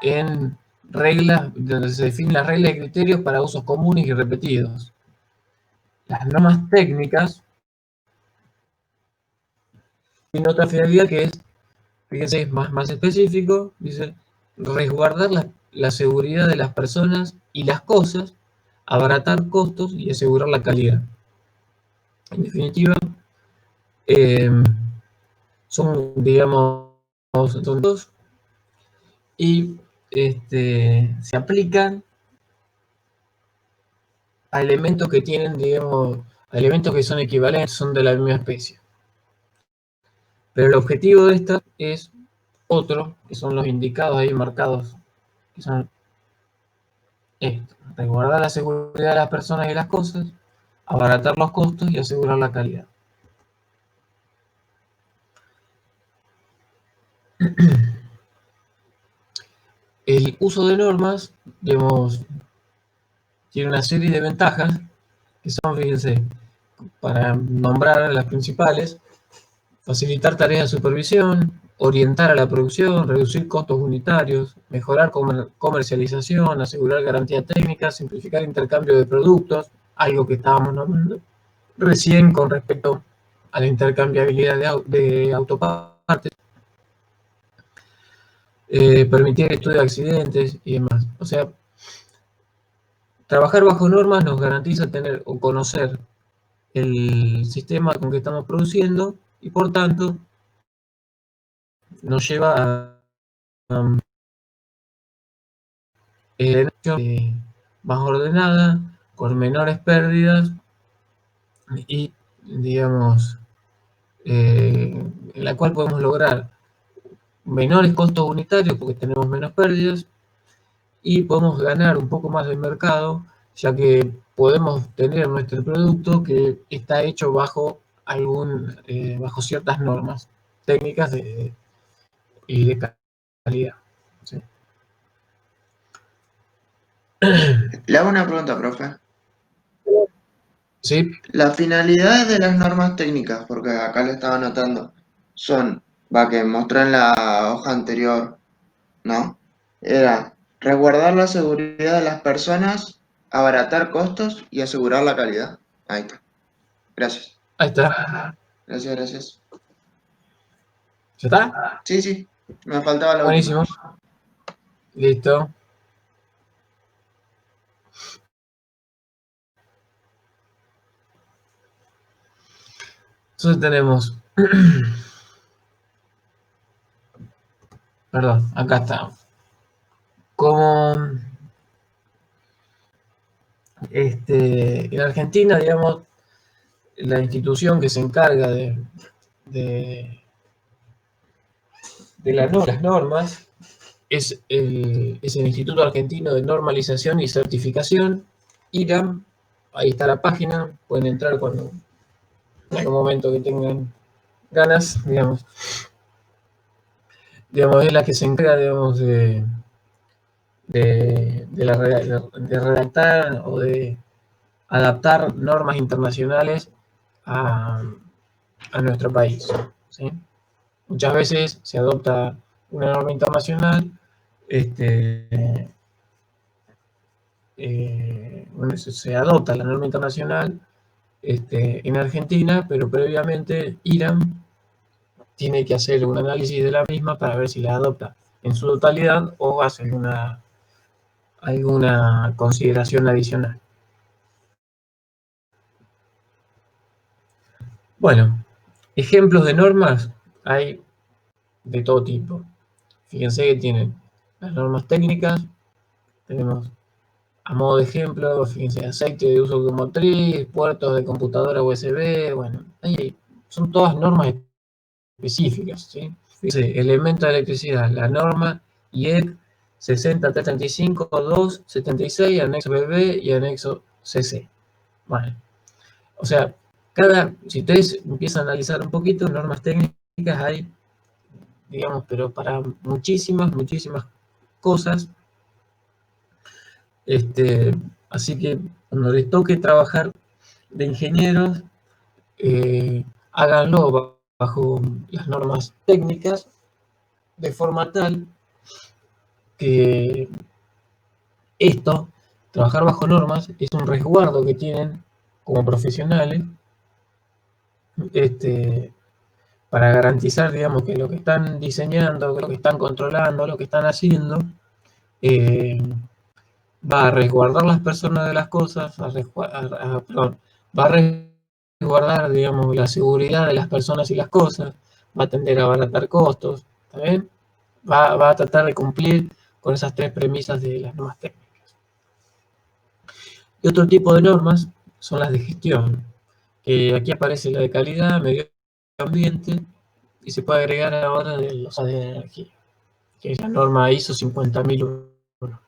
en reglas, donde se definen las reglas y criterios para usos comunes y repetidos. Las normas técnicas tienen otra finalidad que es, fíjense, es más específico, dice, resguardar la seguridad de las personas y las cosas, abaratar costos y asegurar la calidad. En definitiva, son, digamos, son dos y se aplican a elementos que tienen, digamos, a elementos que son equivalentes, son de la misma especie. Pero el objetivo de esta es otro, que son los indicados ahí marcados, que son esto: resguardar la seguridad de las personas y las cosas, abaratar los costos y asegurar la calidad. El uso de normas, digamos, tiene una serie de ventajas que son, fíjense, para nombrar las principales: facilitar tareas de supervisión, orientar a la producción, reducir costos unitarios, mejorar comercialización, asegurar garantía técnica, simplificar intercambio de productos, algo que estábamos nombrando recién con respecto a la intercambiabilidad de autopartes, permitir estudio de accidentes y demás. O sea, trabajar bajo normas nos garantiza tener o conocer el sistema con que estamos produciendo y, por tanto, nos lleva a más ordenada, con menores pérdidas y, digamos, en la cual podemos lograr menores costos unitarios porque tenemos menos pérdidas y podemos ganar un poco más del mercado, ya que podemos tener nuestro producto que está hecho bajo bajo ciertas normas técnicas y de calidad. ¿Sí? Le hago una pregunta, profe. ¿Sí? Las finalidades de las normas técnicas, porque acá le estaba anotando, son, que mostré en la hoja anterior, ¿no? Era resguardar la seguridad de las personas, abaratar costos y asegurar la calidad. Ahí está. Gracias. Ahí está. Gracias, gracias. ¿Ya está? Sí, sí. Me faltaba la Buenísimo. última. Listo. Entonces tenemos, perdón, acá está. Como en Argentina, digamos, la institución que se encarga de las normas es el Instituto Argentino de Normalización y Certificación, IRAM. Ahí está la página, pueden entrar cuando en algún momento que tengan ganas, digamos. Es la que se encarga, digamos, de redactar o de adaptar normas internacionales a nuestro país. ¿Sí? Muchas veces se adopta una norma internacional, se adopta la norma internacional en Argentina, pero previamente IRAM tiene que hacer un análisis de la misma para ver si la adopta en su totalidad o hace alguna consideración adicional. Bueno, ejemplos de normas hay de todo tipo. Fíjense que tienen las normas técnicas, tenemos a modo de ejemplo, fíjense, aceite de uso automotriz, puertos de computadora USB, bueno, ahí son todas normas específicas, ¿sí? Fíjense, elementos de electricidad, la norma IEC 60335-276, anexo BB y anexo CC. Bueno, o sea, si ustedes empiezan a analizar un poquito, normas técnicas hay, digamos, pero para muchísimas cosas. Así que cuando les toque trabajar de ingenieros, háganlo bajo las normas técnicas de forma tal que Esto, trabajar bajo normas, es un resguardo que tienen como profesionales para garantizar, digamos, que lo que están diseñando, que lo que están controlando, lo que están haciendo, eh, va a resguardar las personas de las cosas, perdón, va a resguardar, digamos, la seguridad de las personas y las cosas, va a tender a abaratar costos, ¿está bien? Va a tratar de cumplir con esas tres premisas de las normas técnicas. Y otro tipo de normas son las de gestión, que aquí aparece la de calidad, medio ambiente, y se puede agregar ahora de los de energía, que es la norma ISO 50001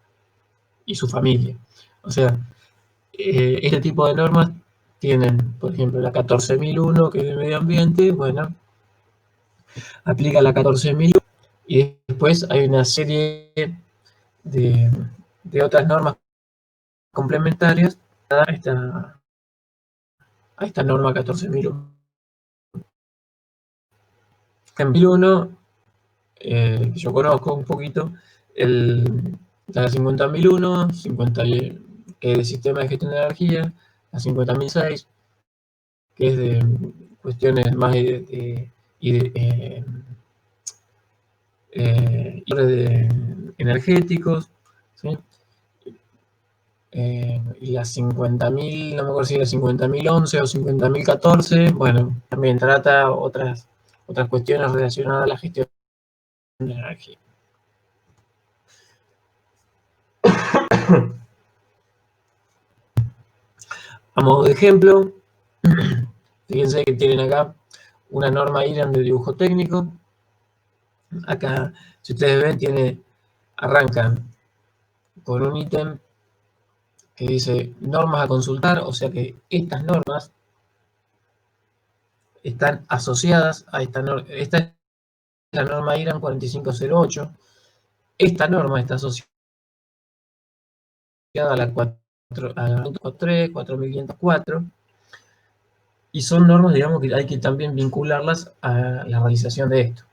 y su familia. O sea, este tipo de normas tienen, por ejemplo, la 14001, que es de medio ambiente, bueno, aplica la 14001 y después hay una serie de otras normas complementarias a esta norma 14001. En 1001, que yo conozco un poquito, la 50001, que es el sistema de gestión de energía, la 50006, que es de cuestiones más energéticos, ¿sí? Y la 50.000, no me acuerdo si era 50.011 o 50.014, bueno, también trata otras cuestiones relacionadas a la gestión de energía. A modo de ejemplo, fíjense que tienen acá una norma IRAN de dibujo técnico. Acá, si ustedes ven, arrancan con un ítem que dice normas a consultar, o sea que estas normas están asociadas a esta norma. Esta es la norma IRAN 4508. Esta norma está asociada a la 4.3, 4.504, y son normas, digamos, que hay que también vincularlas a la realización de esto.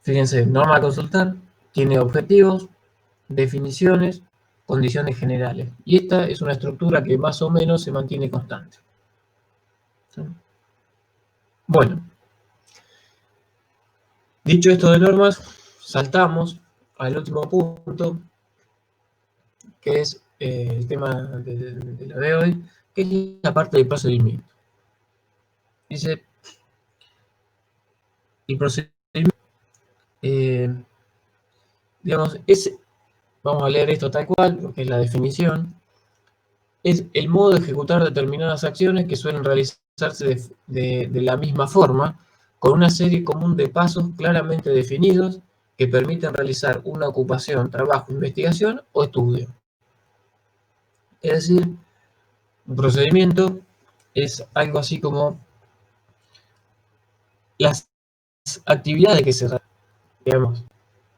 Fíjense, norma a consultar, tiene objetivos, definiciones, condiciones generales. Y esta es una estructura que más o menos se mantiene constante. ¿Sí? Bueno, dicho esto de normas, saltamos al último punto, que es el tema de lo de hoy, que es la parte del procedimiento. Dice, el procedimiento, digamos, vamos a leer esto tal cual, lo que es la definición, es el modo de ejecutar determinadas acciones que suelen realizarse de la misma forma, con una serie común de pasos claramente definidos que permiten realizar una ocupación, trabajo, investigación o estudio. Es decir, un procedimiento es algo así como las actividades que se realizan, digamos,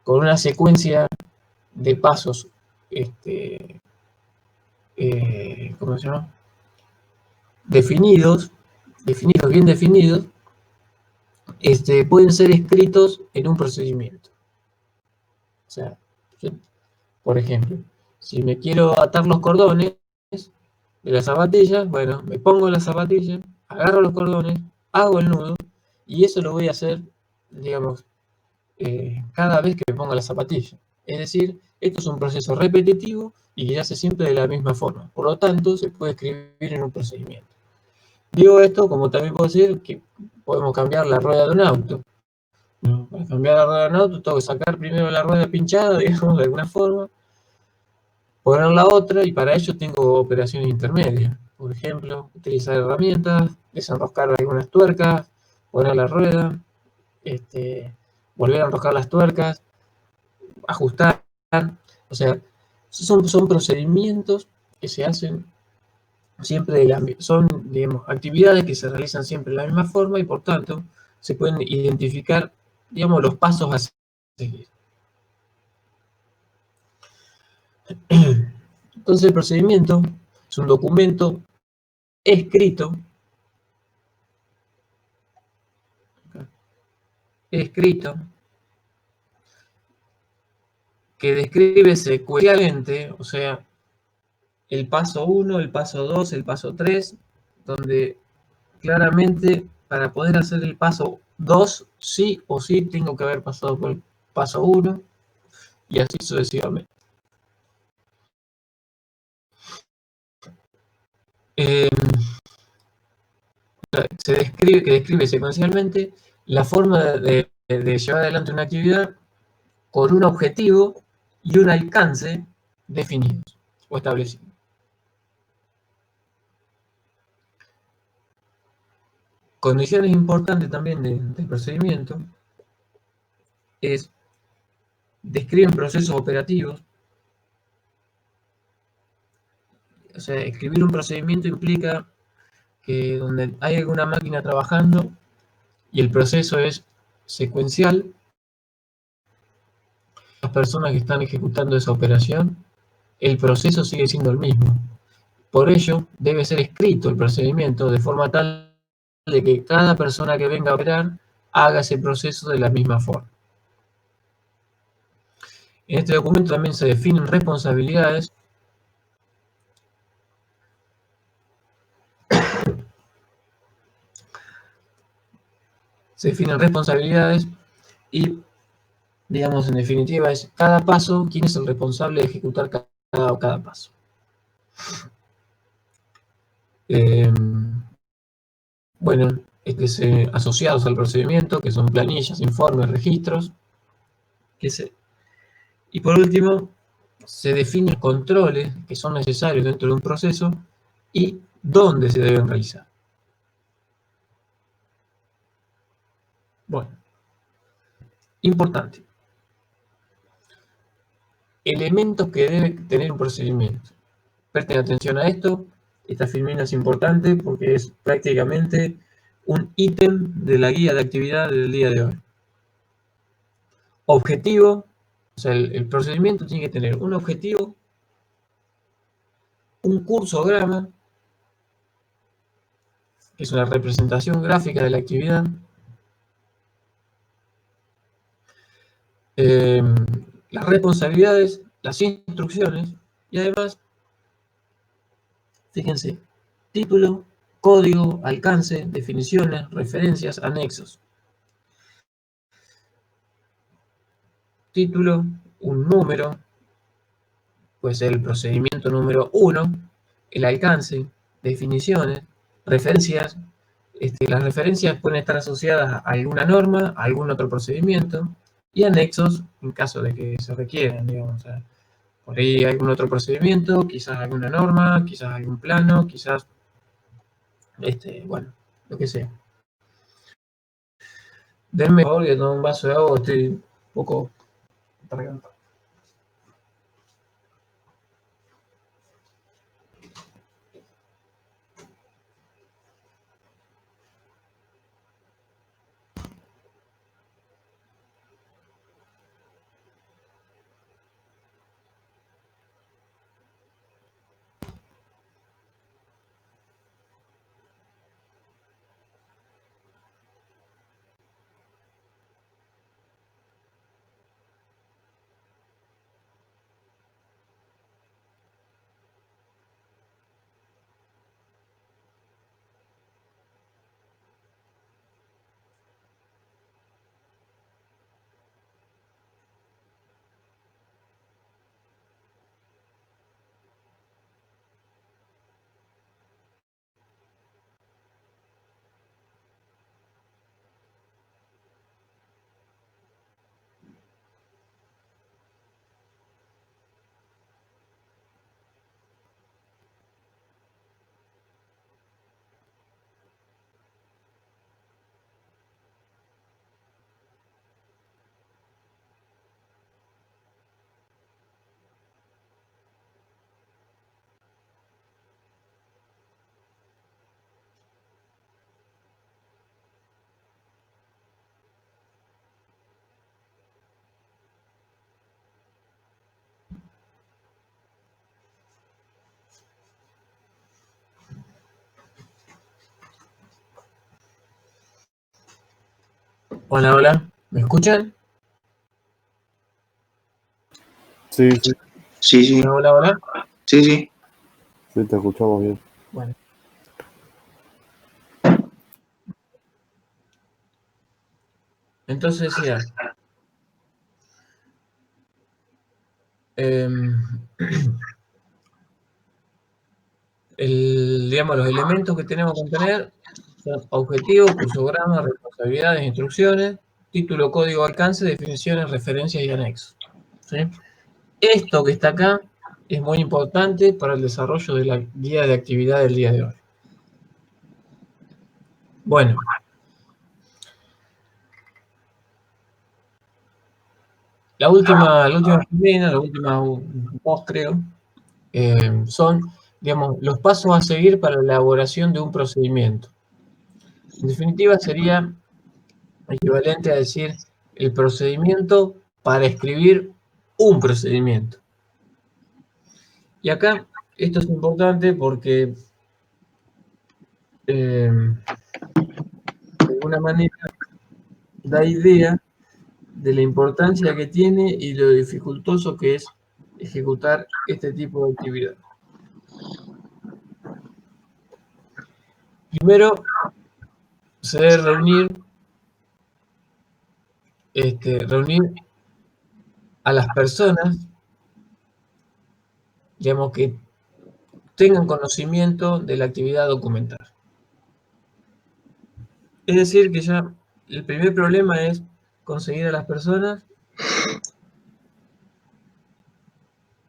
con una secuencia de pasos, ¿cómo se llama? Bien definidos, pueden ser escritos en un procedimiento. O sea, por ejemplo, si me quiero atar los cordones de las zapatillas, bueno, me pongo las zapatillas, agarro los cordones, hago el nudo, y eso lo voy a hacer, digamos, cada vez que me ponga la zapatilla. Es decir, esto es un proceso repetitivo y que se hace siempre de la misma forma. Por lo tanto, se puede escribir en un procedimiento. Digo esto como también puedo decir que podemos cambiar la rueda de un auto. Para cambiar la rueda de un auto tengo que sacar primero la rueda pinchada, digamos, de alguna forma, poner la otra, y para ello tengo operaciones intermedias. Por ejemplo, utilizar herramientas, desenroscar algunas tuercas, poner la rueda, volver a enroscar las tuercas, ajustar. O sea, son procedimientos que se hacen siempre son, digamos, actividades que se realizan siempre de la misma forma y por tanto se pueden identificar, digamos, los pasos a seguir. Entonces el procedimiento es un documento escrito que describe secuencialmente, o sea, el paso 1, el paso 2, el paso 3, donde claramente para poder hacer el paso 2, sí o sí tengo que haber pasado por el paso 1 y así sucesivamente. Se describe secuencialmente la forma de llevar adelante una actividad con un objetivo y un alcance definidos o establecidos. Condiciones importantes también del procedimiento es describen procesos operativos. O sea, escribir un procedimiento implica que donde hay alguna máquina trabajando y el proceso es secuencial, las personas que están ejecutando esa operación, el proceso sigue siendo el mismo. Por ello, debe ser escrito el procedimiento de forma tal de que cada persona que venga a operar haga ese proceso de la misma forma. En este documento también se definen responsabilidades y, digamos, en definitiva, es cada paso, quién es el responsable de ejecutar cada paso. Bueno, asociados al procedimiento, que son planillas, informes, registros. Y por último, se definen controles que son necesarios dentro de un proceso y dónde se deben realizar. Bueno, importante. Elementos que debe tener un procedimiento. Presten atención a esto. Esta filmina es importante porque es prácticamente un ítem de la guía de actividad del día de hoy. Objetivo, o sea, el procedimiento tiene que tener un objetivo, un cursograma, que es una representación gráfica de la actividad, las responsabilidades, las instrucciones y además, fíjense, título, código, alcance, definiciones, referencias, anexos. Título, un número, puede ser el procedimiento número 1, el alcance, definiciones, referencias. Las referencias pueden estar asociadas a alguna norma, a algún otro procedimiento, y anexos en caso de que se requieran, digamos. O sea, por ahí algún otro procedimiento, quizás alguna norma, quizás algún plano, quizás, bueno, lo que sea. Denme por favor que tomo un vaso de agua, estoy un poco atragantado. Hola, hola, ¿me escuchan? Sí, sí, Sí, sí, Hola, hola. sí, sí. sí, te escuchamos bien. Bueno. Entonces decía, digamos, los elementos que tenemos que tener son objetivos, cursogramas, responsabilidades, instrucciones, título, código, alcance, definiciones, referencias y anexos. ¿Sí? Esto que está acá es muy importante para el desarrollo de la guía de actividad del día de hoy. Bueno, la última primera, la última dos creo, son, digamos, los pasos a seguir para la elaboración de un procedimiento. En definitiva, sería equivalente a decir el procedimiento para escribir un procedimiento. Y acá esto es importante porque de alguna manera da idea de la importancia que tiene y lo dificultoso que es ejecutar este tipo de actividad. Primero, se debe reunir a las personas, digamos, que tengan conocimiento de la actividad documental. Es decir, que ya el primer problema es conseguir a las personas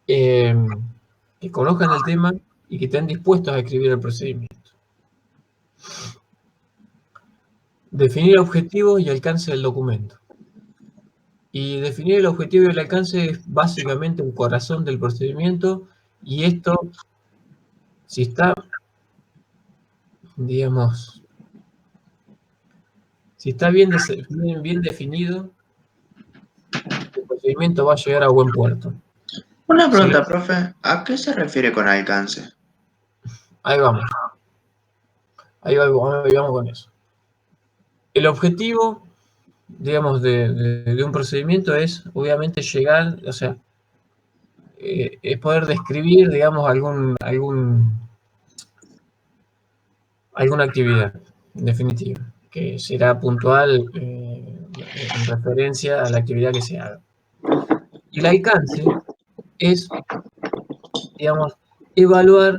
que conozcan el tema y que estén dispuestos a escribir el procedimiento. Definir objetivos y alcance del documento. Y definir el objetivo y el alcance es básicamente el corazón del procedimiento, y esto, si está, digamos, si está bien definido, el procedimiento va a llegar a buen puerto. Una Si pregunta, profe, ¿a qué se refiere con alcance? Ahí vamos. Ahí vamos con eso. El objetivo, digamos, de un procedimiento es, obviamente, llegar, o sea, es poder describir, digamos, alguna actividad, en definitiva, que será puntual en referencia a la actividad que se haga. Y el alcance es, digamos, evaluar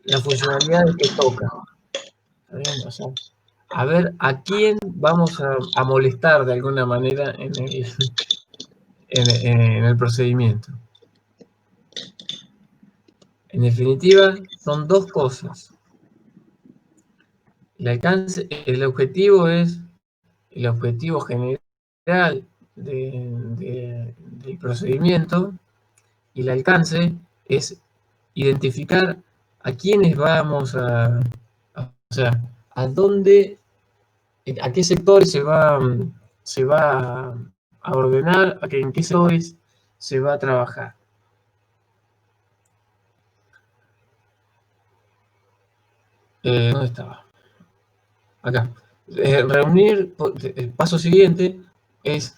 las funcionalidades que toca. ¿Está bien? O sea, a ver a quién vamos a molestar de alguna manera en el procedimiento. En definitiva, son dos cosas. El objetivo es el objetivo general del procedimiento, y el alcance es identificar a quiénes vamos o sea, a dónde, a qué sectores se va a ordenar, en qué sectores se va a trabajar. ¿Dónde estaba? Acá. El paso siguiente es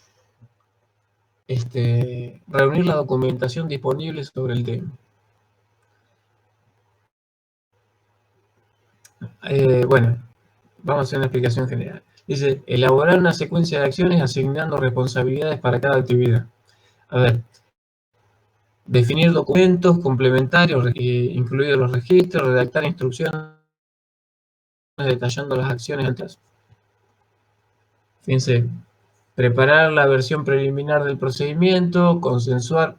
reunir la documentación disponible sobre el tema. Bueno, vamos a hacer una explicación general. Dice, elaborar una secuencia de acciones asignando responsabilidades para cada actividad. A ver, definir documentos complementarios, incluidos los registros, redactar instrucciones detallando las acciones antes. Fíjense, preparar la versión preliminar del procedimiento, consensuar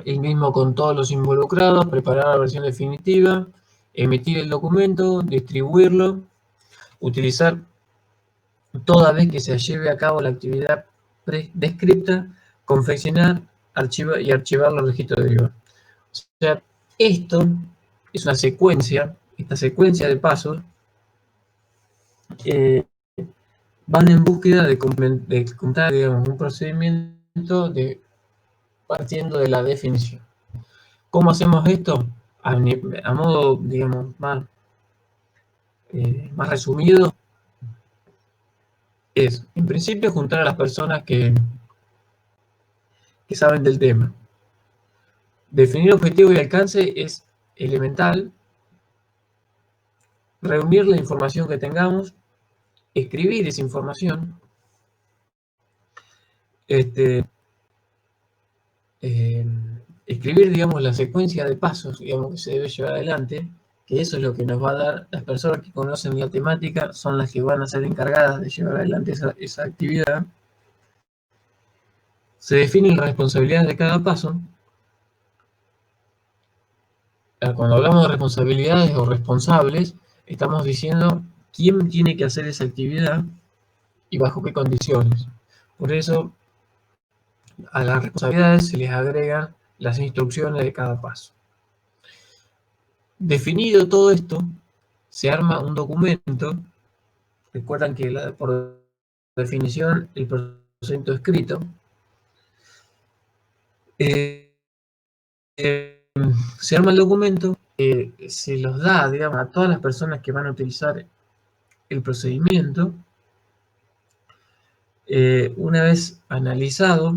el mismo con todos los involucrados, preparar la versión definitiva, emitir el documento, distribuirlo, utilizar toda vez que se lleve a cabo la actividad descripta, confeccionar y archivar los registros de IVA. O sea, esto es una secuencia, esta secuencia de pasos van en búsqueda de completar, digamos, un procedimiento partiendo de la definición. ¿Cómo hacemos esto? A modo, digamos, más resumido, es, en principio, juntar a las personas que saben del tema. Definir objetivo y alcance es elemental. Reunir la información que tengamos, escribir esa información, escribir, digamos, la secuencia de pasos, digamos, que se debe llevar adelante, que eso es lo que nos va a dar las personas que conocen la temática, son las que van a ser encargadas de llevar adelante esa actividad. Se definen las responsabilidades de cada paso. Cuando hablamos de responsabilidades o responsables, estamos diciendo quién tiene que hacer esa actividad y bajo qué condiciones. Por eso, a las responsabilidades se les agregan las instrucciones de cada paso. Definido todo esto, se arma un documento. Recuerdan que por definición el procedimiento escrito. Se arma el documento, se los da, digamos, a todas las personas que van a utilizar el procedimiento. Una vez analizado,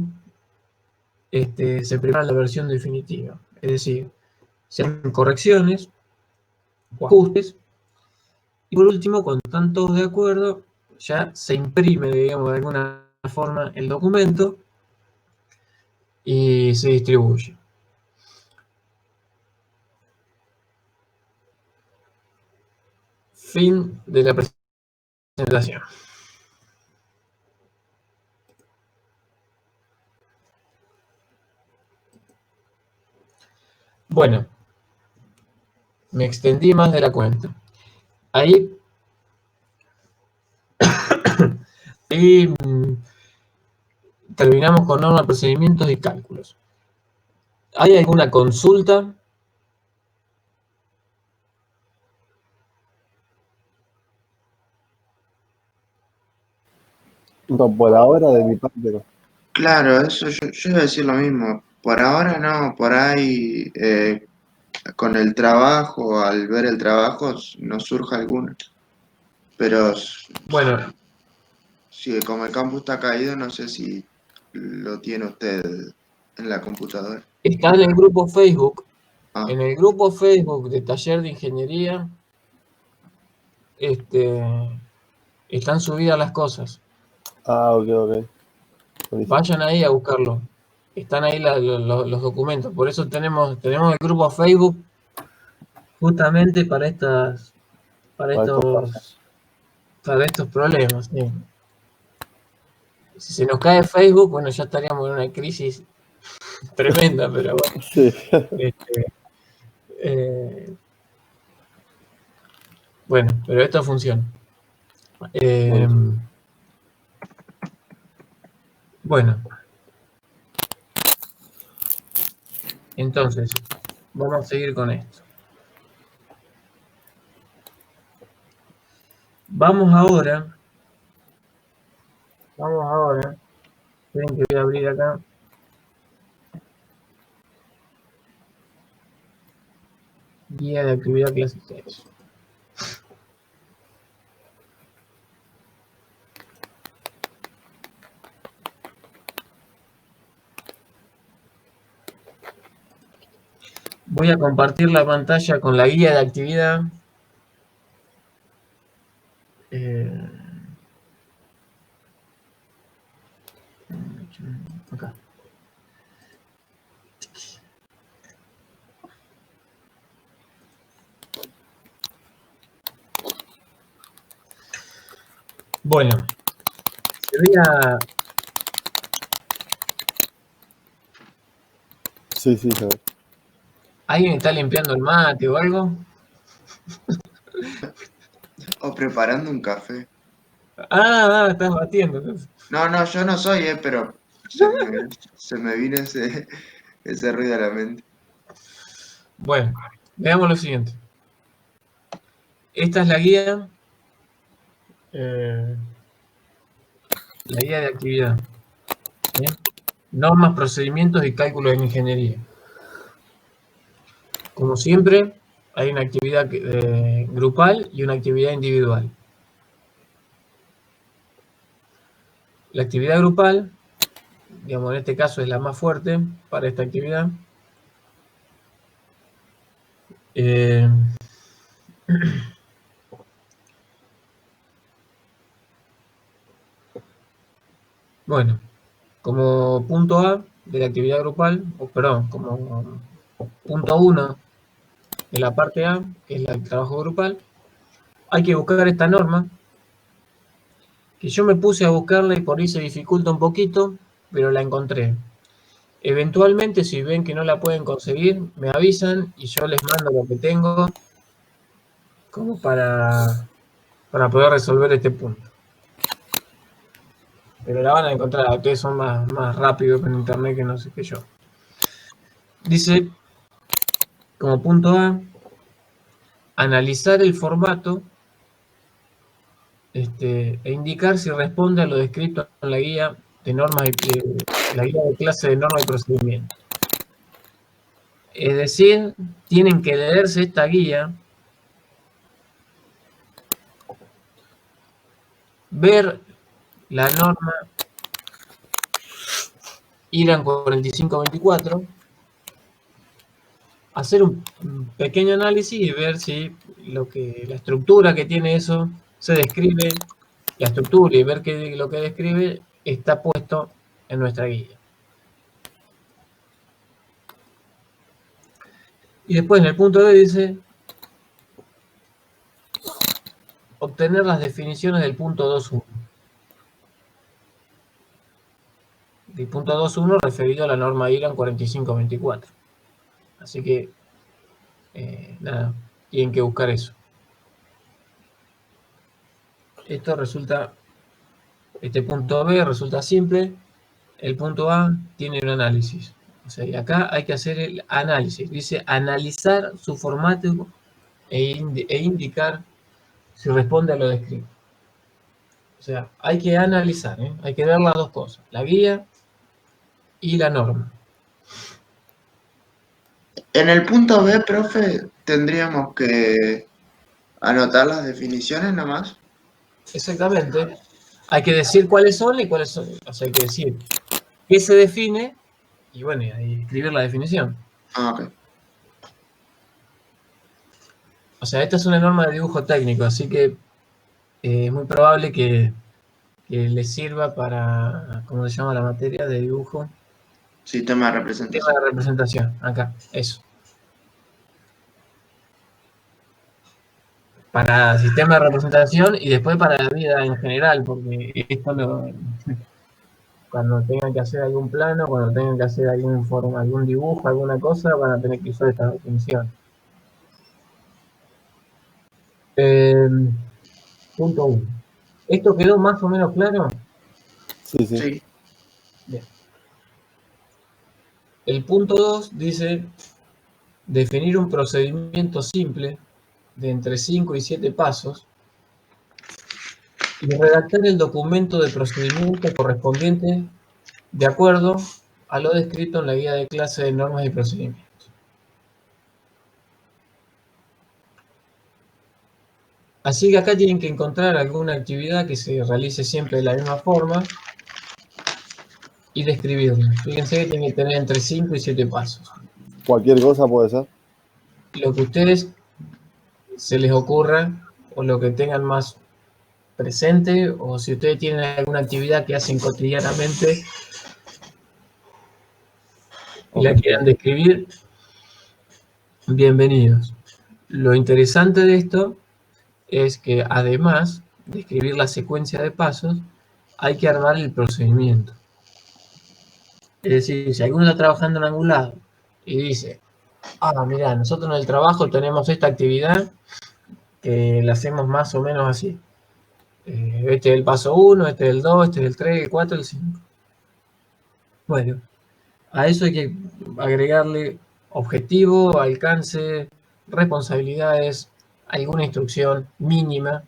se prepara la versión definitiva. Es decir, se hacen correcciones o ajustes. Y por último, cuando están todos de acuerdo, ya se imprime, digamos, de alguna forma el documento y se distribuye. Fin de la presentación. Bueno, me extendí más de la cuenta. Ahí terminamos con normas, procedimientos y cálculos. ¿Hay alguna consulta? No, por ahora de mi parte no. Claro, eso yo iba a decir lo mismo. Por ahora no, por ahí con el trabajo, al ver el trabajo, nos surge alguna. Pero Bueno, si como el campus está caído, no sé si lo tiene usted en la computadora. está en el grupo Facebook. Ah, En el grupo Facebook de Taller de Ingeniería están subidas las cosas. Ah, ok. Buenísimo. Vayan ahí a buscarlo. Están ahí los documentos. Por eso tenemos el grupo Facebook justamente para estos problemas. ¿Sí? Si se nos cae Facebook, bueno, ya estaríamos en una crisis tremenda, pero bueno. Sí. Bueno, pero esto funciona. Bueno, entonces, vamos a seguir con esto. Vamos ahora. Esperen que voy a abrir acá. Guía de actividad clase 6. Voy a compartir la pantalla con la guía de actividad. Acá. Bueno, Sí, se ve. ¿Alguien está limpiando el mate o algo? o preparando un café. Estás batiendo. No, yo no soy, pero se me vino ese ruido a la mente. Bueno, veamos lo siguiente. Esta es la guía. La guía de actividad. ¿Sí? Normas, procedimientos y cálculos en ingeniería. Como siempre, hay una actividad grupal y una actividad individual. la actividad grupal, digamos, en este caso es la más fuerte para esta actividad. Bueno, como punto A de la actividad grupal, o perdón, como punto 1 de la parte A, que es el trabajo grupal, hay que buscar esta norma, que yo me puse a buscarla y por ahí se dificulta un poquito, pero la encontré. Eventualmente, si ven que no la pueden conseguir, me avisan y yo les mando lo que tengo como para poder resolver este punto. Pero la van a encontrar, ustedes son más rápidos en internet que no sé qué yo. Dice, como punto A, analizar el formato e indicar si responde a lo descrito en la guía de normas la guía de clase de norma y procedimiento. Es decir, tienen que leerse esta guía, ver la norma IRAN 4524, hacer un pequeño análisis y ver si la estructura que tiene eso se describe, la estructura, y ver que lo que describe está puesto en nuestra guía. Y después en el punto B dice obtener las definiciones del punto 2.1. El punto 2.1 referido a la norma IRAN 4524. Así que, nada, tienen que buscar eso. Este punto B resulta simple. El punto A tiene un análisis. O sea, y acá hay que hacer el análisis. Dice analizar su formato e indicar si responde a lo descrito. O sea, hay que analizar, hay que ver las dos cosas, la guía y la norma. En el punto B, profe, tendríamos que anotar las definiciones nomás. Exactamente. Hay que decir cuáles son y cuáles son. O sea, hay que decir qué se define y bueno, y escribir la definición. Ah, ok. O sea, esta es una norma de dibujo técnico, así que es muy probable que les sirva para, ¿cómo se llama la materia de dibujo? Sistema de Tema representación. de representación, acá, eso. Para sistema de representación y después para la vida en general, porque esto cuando tengan que hacer algún plano, cuando tengan que hacer algún dibujo, alguna cosa, van a tener que usar esta definición. Punto 1. ¿Esto quedó más o menos claro? Sí, sí. Sí. Bien. El punto 2 dice definir un procedimiento simple de entre 5 y 7 pasos y redactar el documento de procedimiento correspondiente de acuerdo a lo descrito en la guía de clase de normas y procedimientos. Así que acá tienen que encontrar alguna actividad que se realice siempre de la misma forma y describirla. Fíjense que tiene que tener entre 5 y 7 pasos. Cualquier cosa puede ser. Lo que a ustedes se les ocurra o lo que tengan más presente, o si ustedes tienen alguna actividad que hacen cotidianamente y la quieran describir, bienvenidos. Lo interesante de esto es que además de escribir la secuencia de pasos, hay que armar el procedimiento. Es decir, si alguno está trabajando en algún lado y dice, mira, nosotros en el trabajo tenemos esta actividad que la hacemos más o menos así. Este es el paso 1, este es el 2, este es el 3, el 4, el 5. Bueno, a eso hay que agregarle objetivo, alcance, responsabilidades, alguna instrucción mínima,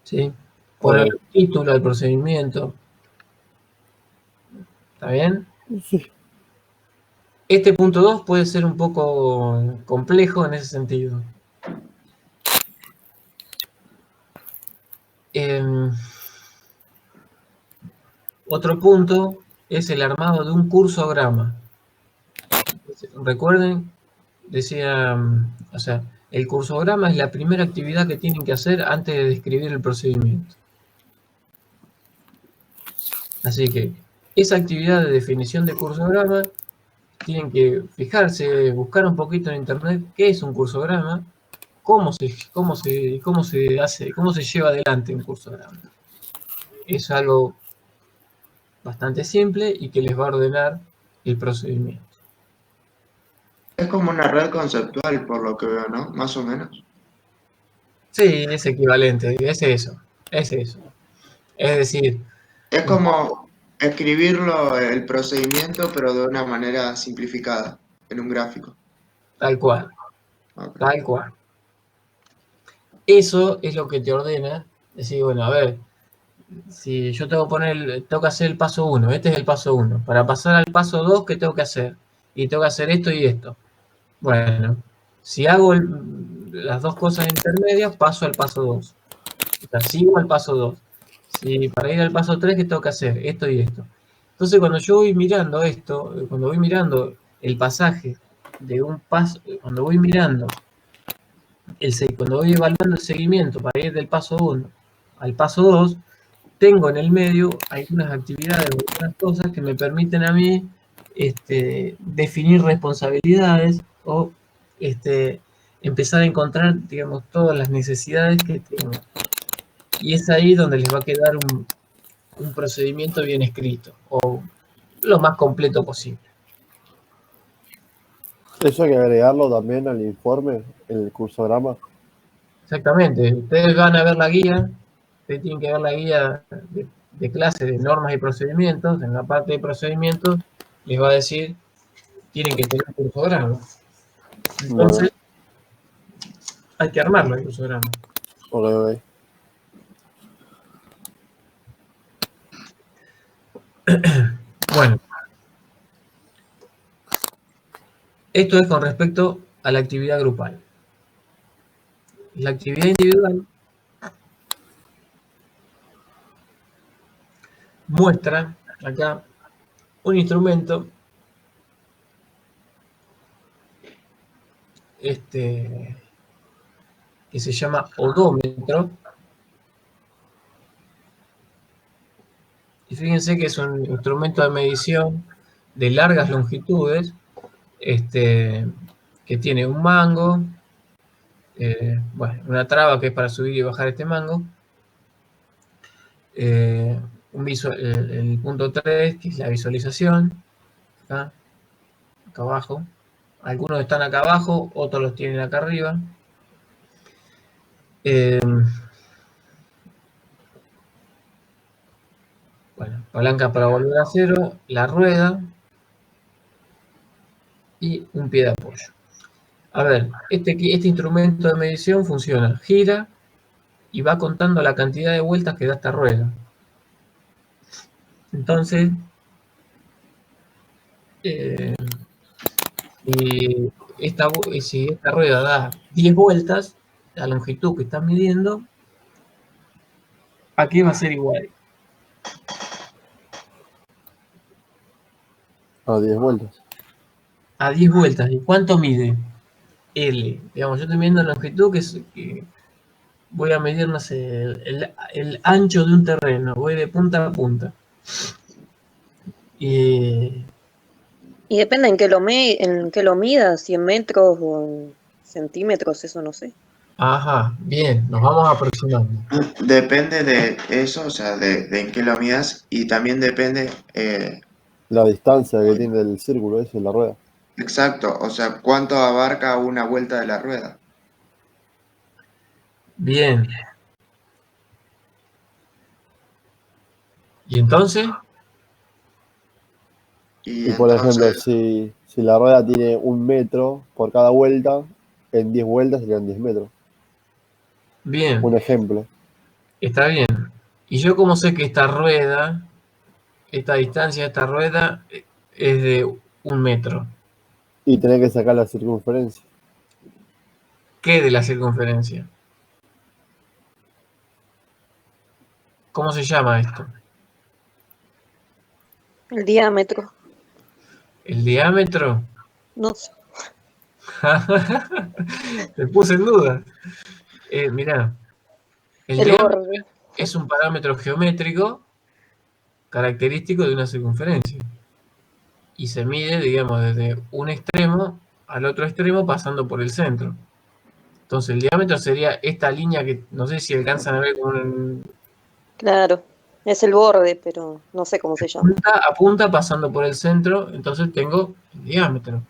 ¿sí? Poner el título del procedimiento. ¿Está bien? Sí. Este punto 2 puede ser un poco complejo en ese sentido. Otro punto es el armado de un cursograma. Recuerden, decía, o sea, el cursograma es la primera actividad que tienen que hacer antes de describir el procedimiento. Así que esa actividad de definición de cursograma tienen que fijarse, buscar un poquito en internet qué es un cursograma, cómo se hace, cómo se lleva adelante un cursograma. Es algo bastante simple y que les va a ordenar el procedimiento. Es como una red conceptual, por lo que veo, ¿no? Más o menos. Sí, es equivalente, es eso, es eso. Es decir, Es como escribirlo, el procedimiento, pero de una manera simplificada, en un gráfico. tal cual, Ok. tal cual. Eso es lo que te ordena, decir, bueno, a ver, si yo tengo que hacer el paso 1, este es el paso 1. Para pasar al paso 2, ¿qué tengo que hacer? Y tengo que hacer esto y esto. Bueno, si hago las dos cosas intermedias, paso al paso 2. O sea, sigo al paso 2. Si para ir al paso 3, ¿qué tengo que hacer? Esto y esto. Entonces, cuando yo voy mirando esto, cuando voy mirando el pasaje de un paso, cuando voy mirando, cuando voy evaluando el seguimiento para ir del paso 1 al paso 2, tengo en el medio algunas actividades o algunas cosas que me permiten a mí definir responsabilidades o empezar a encontrar, digamos, todas las necesidades que tengo. Y es ahí donde les va a quedar un procedimiento bien escrito o lo más completo posible. Eso hay que agregarlo también al informe, el cursograma. Exactamente. Ustedes van a ver la guía, ustedes tienen que ver la guía de clase de normas y procedimientos. En la parte de procedimientos les va a decir, tienen que tener un cursograma. Bueno, Entonces, hay que armarlo el cursograma. ok, ok. Bueno, esto es con respecto a la actividad grupal. La actividad individual muestra acá un instrumento que se llama odómetro. Y fíjense que es un instrumento de medición de largas longitudes, que tiene un mango, bueno, una traba que es para subir y bajar este mango, el punto 3, que es la visualización, acá abajo. Algunos están acá abajo, otros los tienen acá arriba. Bueno, palanca para volver a cero, la rueda y un pie de apoyo. A ver, este instrumento de medición funciona, gira y va contando la cantidad de vueltas que da esta rueda. Entonces, eh, si esta rueda da 10 vueltas, la longitud que estás midiendo, ¿a qué va a ser igual? A 10 vueltas. A 10 vueltas. ¿Y cuánto mide? L. Digamos, yo estoy midiendo la longitud que voy a medir, no sé, el ancho de un terreno. Voy de punta a punta. Y, Y depende en qué lo midas, si en metros o en centímetros, eso no sé. ajá, bien, nos vamos aproximando. Depende de eso, o sea, de en qué lo midas, y también depende, La distancia que tiene el círculo ese, la rueda. exacto, o sea, cuánto abarca una vuelta de la rueda. Bien. ¿Y entonces? Y Y por ejemplo, entonces, si la rueda tiene 1 metro por cada vuelta, en 10 vueltas serían 10 metros. Bien, Un ejemplo. está bien. ¿Y yo cómo sé que esta distancia de esta rueda es de 1 metro? Y tenés que sacar la circunferencia. ¿Qué de la circunferencia? ¿Cómo se llama esto? El diámetro. ¿El diámetro? No sé. Te puse en duda. Mirá, el El diámetro borde. es un parámetro geométrico característico de una circunferencia. Y se mide, digamos, desde un extremo al otro extremo pasando por el centro. Entonces el diámetro sería esta línea que no sé si alcanzan a ver con un, Claro. Es el borde, pero no sé cómo se llama. punta a punta pasando por el centro, entonces tengo el diámetro.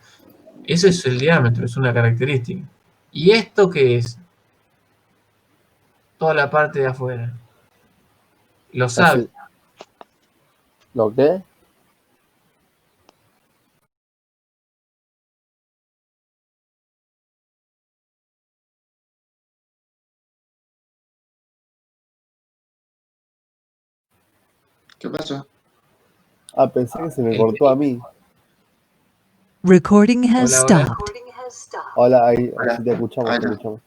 Ese es el diámetro, es una característica. ¿Y esto qué es? Toda la parte de afuera. Lo sabe. Así. ¿Lo qué? ¿Qué pasó? Ah, pensé que se me El cortó a mí. Recording has Hola, hola. stopped. Hola, ahí Hola. sí te escuchamos, te Hola. escuchamos.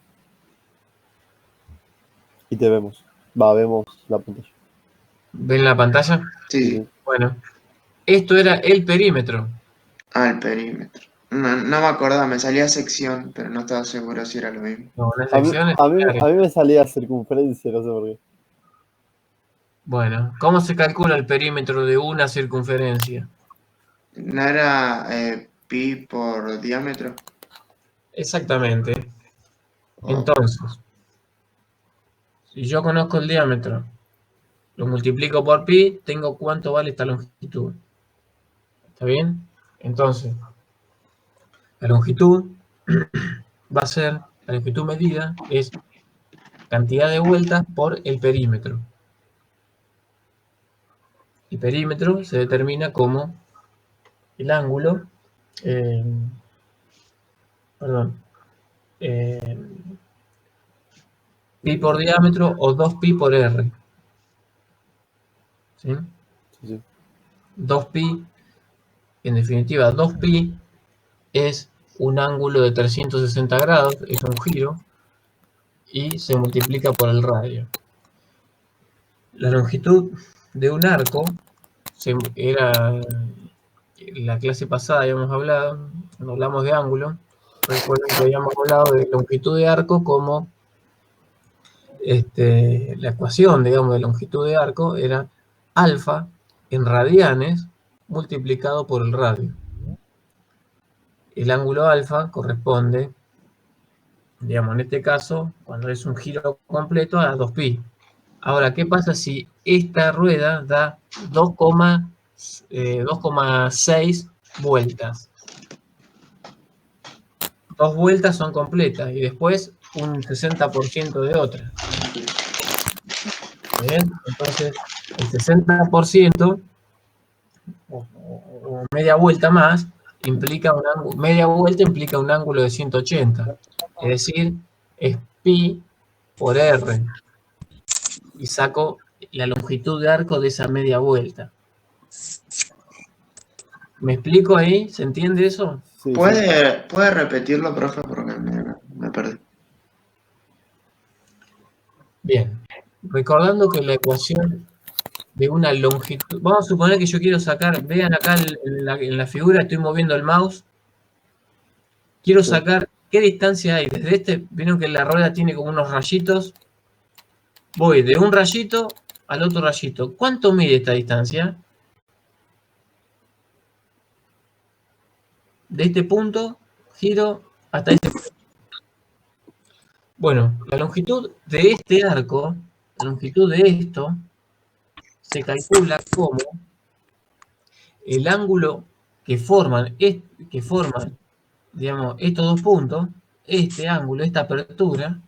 Y te vemos. Vemos la pantalla. ¿Ven la pantalla? Sí, Sí, sí. sí. Bueno, esto era el perímetro. Ah, el perímetro. No me acordaba, me salía sección, pero no estaba seguro si era lo mismo. No, una A mí, sección es a mí, un a área. mí me salía circunferencia, no sé por qué. Bueno, ¿cómo se calcula el perímetro de una circunferencia? ¿No era pi por diámetro? Exactamente. Oh, Entonces, si yo conozco el diámetro, lo multiplico por pi, tengo cuánto vale esta longitud. ¿Está bien? Entonces, la longitud va a ser, la longitud medida es cantidad de vueltas por el perímetro. El perímetro se determina como el ángulo, eh, perdón, eh, pi por diámetro o 2pi por r. ¿Sí? Sí, sí. 2pi, en definitiva 2pi es un ángulo de 360 grados, es un giro, y se multiplica por el radio. La longitud de un arco, era la clase pasada habíamos hablado, cuando hablamos de ángulo, recuerden que habíamos hablado de longitud de arco como la ecuación, digamos, de longitud de arco era alfa en radianes multiplicado por el radio. El ángulo alfa corresponde, digamos, en este caso, cuando es un giro completo, a 2pi. Ahora, ¿qué pasa si esta rueda da 2,6 vueltas? 2 vueltas son completas y después un 60% de otra. ¿Bien? Entonces, el 60% o media vuelta más implica media vuelta implica un ángulo de 180. Es decir, es pi por r. Y saco la longitud de arco de esa media vuelta. ¿Me explico ahí? ¿Se entiende eso? Sí, sí. ¿Puede repetirlo, profe? Porque me perdí. Bien. Recordando que la ecuación de una longitud... Vamos a suponer que yo quiero sacar... Vean acá en la figura, estoy moviendo el mouse. Quiero Sí. sacar qué distancia hay. Desde vieron que la rueda tiene como unos rayitos. Voy de un rayito al otro rayito. ¿Cuánto mide esta distancia? De este punto, giro hasta este punto. Bueno, la longitud de este arco, la longitud de esto, se calcula como el ángulo que forman, digamos, estos dos puntos, este ángulo, esta apertura,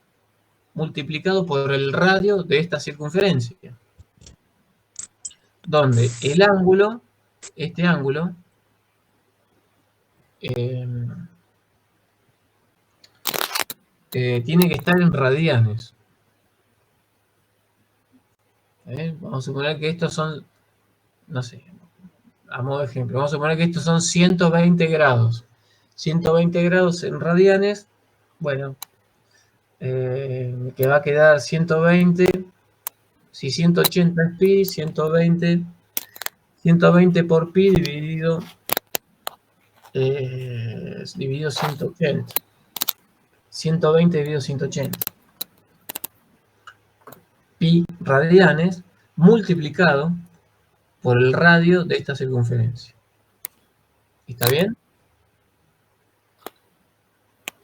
multiplicado por el radio de esta circunferencia. Donde el ángulo, este ángulo, tiene que estar en radianes. Vamos a suponer que estos son, no sé, a modo de ejemplo, vamos a suponer que estos son 120 grados. 120 grados en radianes, bueno, que va a quedar 120, si 180 es pi, 120 120 por pi dividido 180. 120 dividido 180. Pi radianes multiplicado por el radio de esta circunferencia. ¿Está bien?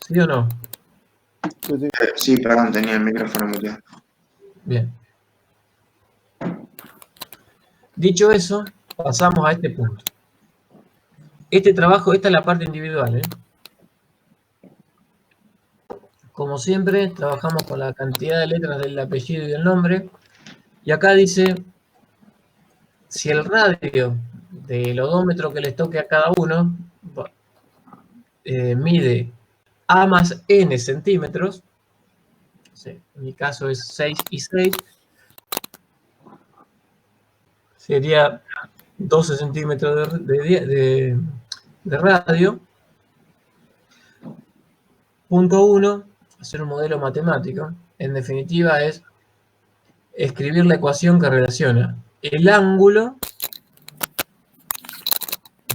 ¿Sí o no? Sí, sí. Sí, perdón, tenía el micrófono muteado. Bien. Dicho eso, pasamos a este punto. Este trabajo, esta es la parte individual, ¿eh? Como siempre, trabajamos con la cantidad de letras del apellido y del nombre. Y acá dice, si el radio del odómetro que les toque a cada uno mide A más N centímetros, en mi caso es 6 y 6, sería 12 centímetros de radio. Punto 1, hacer un modelo matemático. En definitiva es escribir la ecuación que relaciona el ángulo,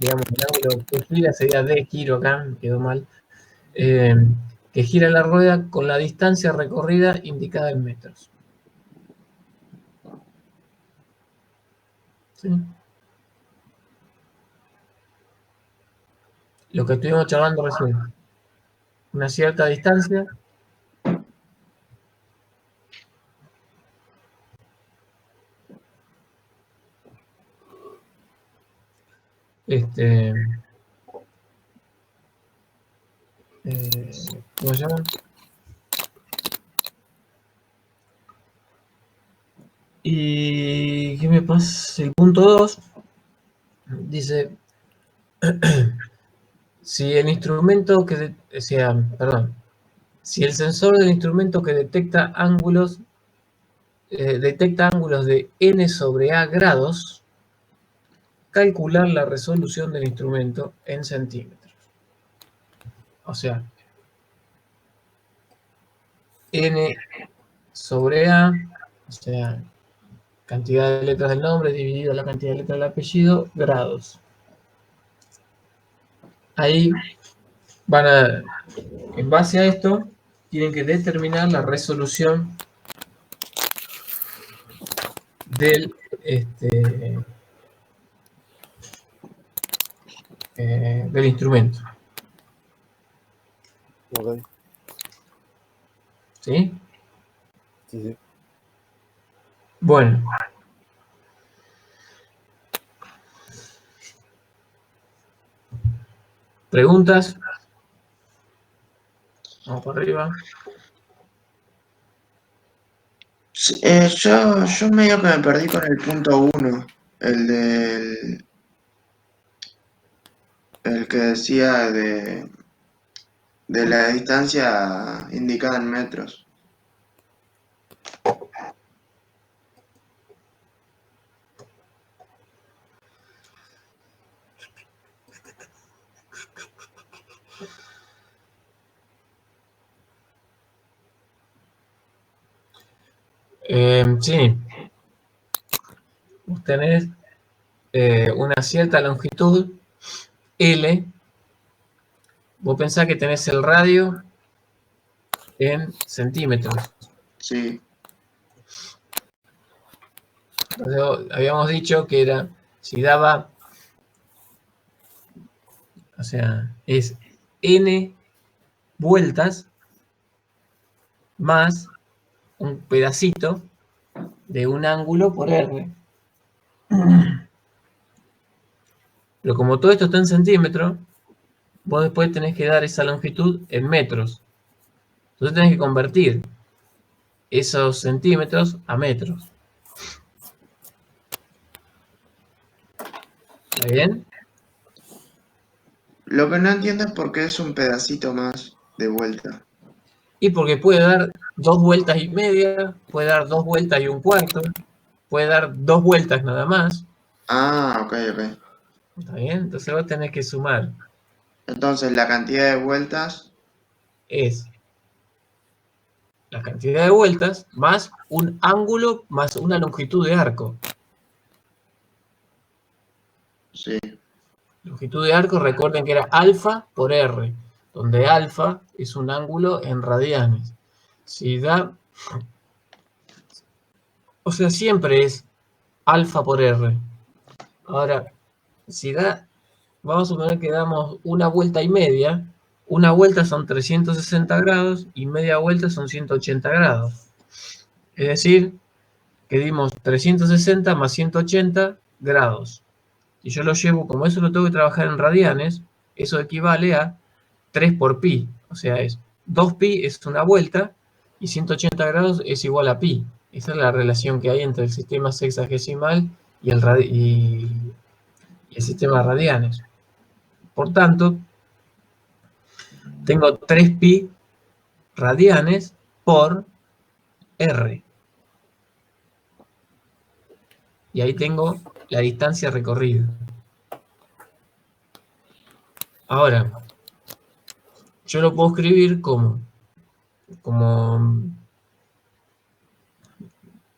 digamos el ángulo que gira sería D giro acá, quedó mal, que gira la rueda con la distancia recorrida indicada en metros. ¿Sí? Lo que estuvimos charlando recién. Una cierta distancia. ¿Cómo se llama? ¿Y qué me pasa? El punto 2 dice, si el instrumento que, si el sensor del instrumento que detecta ángulos de n sobre a grados, calcular la resolución del instrumento en centímetros. O sea, n sobre a, o sea, cantidad de letras del nombre dividido la cantidad de letras del apellido, grados. Ahí van a, en base a esto, tienen que determinar la resolución del del instrumento. Ok. ¿Sí? Sí, sí. Bueno. ¿Preguntas? Vamos para arriba. Sí, yo medio que me perdí con el punto 1, el que decía de la distancia indicada en metros. Sí. Vos tenés una cierta longitud, L. Vos pensás que tenés el radio en centímetros. Sí, Entonces, habíamos dicho que era, si daba, o sea, es n vueltas más un pedacito de un ángulo por r. Pero como todo esto está en centímetros, vos después tenés que dar esa longitud en metros. Entonces tenés que convertir esos centímetros a metros. ¿Está bien? lo que no entiendo es por qué es un pedacito más de vuelta. Y porque puede dar 2 vueltas y media, puede dar 2 vueltas y un cuarto, puede dar 2 vueltas nada más. Ah, ok, ok. ¿Está bien? Entonces vos tenés que sumar. Entonces la cantidad de vueltas, Es la cantidad de vueltas más un ángulo más una longitud de arco. Longitud de arco, recuerden que era alfa por R, donde alfa es un ángulo en radianes. Si da, o sea, siempre es alfa por R. Ahora, si da, vamos a suponer que damos una vuelta y media. Una vuelta son 360 grados y media vuelta son 180 grados. Es decir, que dimos 360 más 180 grados. Si yo lo llevo, como eso lo tengo que trabajar en radianes, eso equivale a 3 por pi. O sea, es 2 pi es una vuelta y 180 grados es igual a pi. Esa es la relación que hay entre el sistema sexagesimal y el sistema de radianes. Por tanto, tengo 3 pi radianes por r. Y ahí tengo la distancia recorrida. Ahora, yo lo puedo escribir como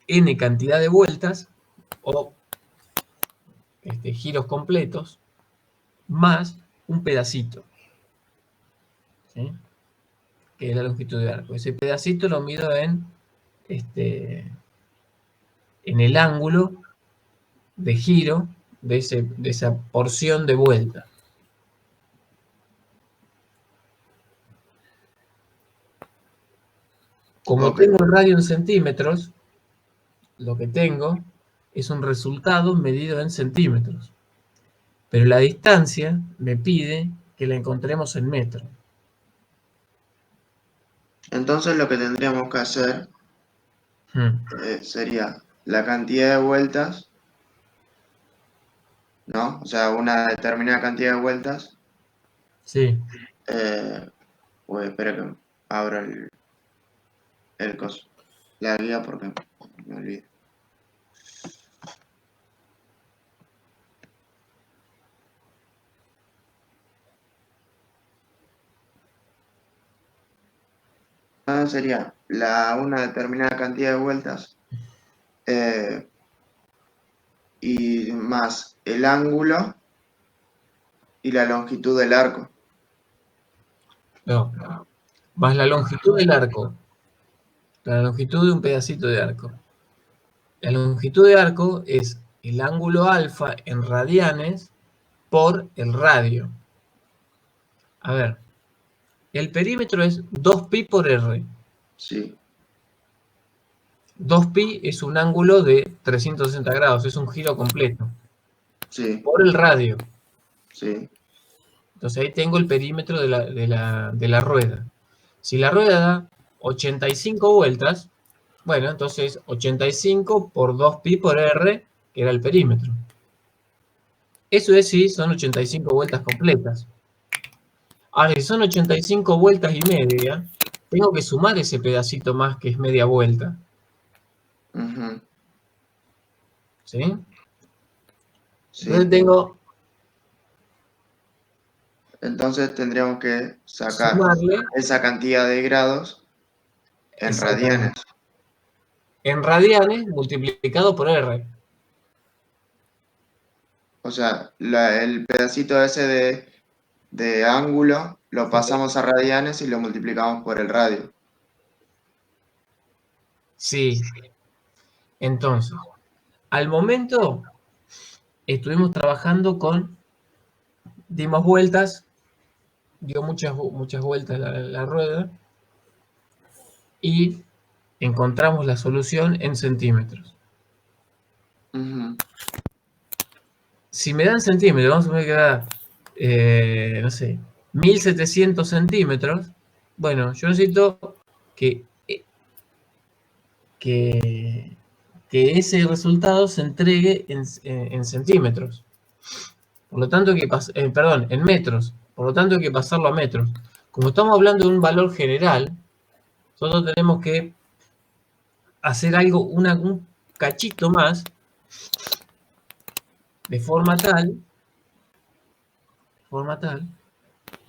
n cantidad de vueltas o giros completos más un pedacito, ¿sí? Que es la longitud de arco. Ese pedacito lo mido en el ángulo de giro de esa porción de vuelta. Como Ok. tengo el radio en centímetros, lo que tengo es un resultado medido en centímetros. Pero la distancia me pide que la encontremos en metros. Entonces lo que tendríamos que hacer sería la cantidad de vueltas, ¿no? O sea, una determinada cantidad de vueltas. Sí. Uy, espera que abro el coso, la guía porque me olvidé. Sería una determinada cantidad de vueltas y más el ángulo y la longitud del arco. No. Más la longitud del arco. La longitud de un pedacito de arco. La longitud de arco es el ángulo alfa en radianes por el radio. A ver, el perímetro es 2pi por r. Sí, 2pi es un ángulo de 360 grados, es un giro completo. sí, Por el radio. sí. Entonces ahí tengo el perímetro de la rueda. Si la rueda da 85 vueltas, bueno, entonces 85 por 2pi por r, que era el perímetro. Eso es si son 85 vueltas completas. Ahora, si son 85 vueltas y media, tengo que sumar ese pedacito más que es media vuelta. Ujú, ¿Sí? sí. Entonces tengo Entonces tendríamos que sacar sumarle esa cantidad de grados en radianes. exactamente en radianes multiplicado por r. O sea, el pedacito ese de ángulo lo pasamos a radianes y lo multiplicamos por el radio. Sí. Entonces, al momento estuvimos trabajando dimos vueltas, dio muchas vueltas la rueda y encontramos la solución en centímetros. Ujú, Si me dan centímetros, vamos a ver que da, no sé, 1700 centímetros. Bueno, yo necesito que ese resultado se entregue en centímetros. Por lo tanto, en metros. Por lo tanto, hay que pasarlo a metros. Como estamos hablando de un valor general, nosotros tenemos que hacer algo, un cachito más, de forma tal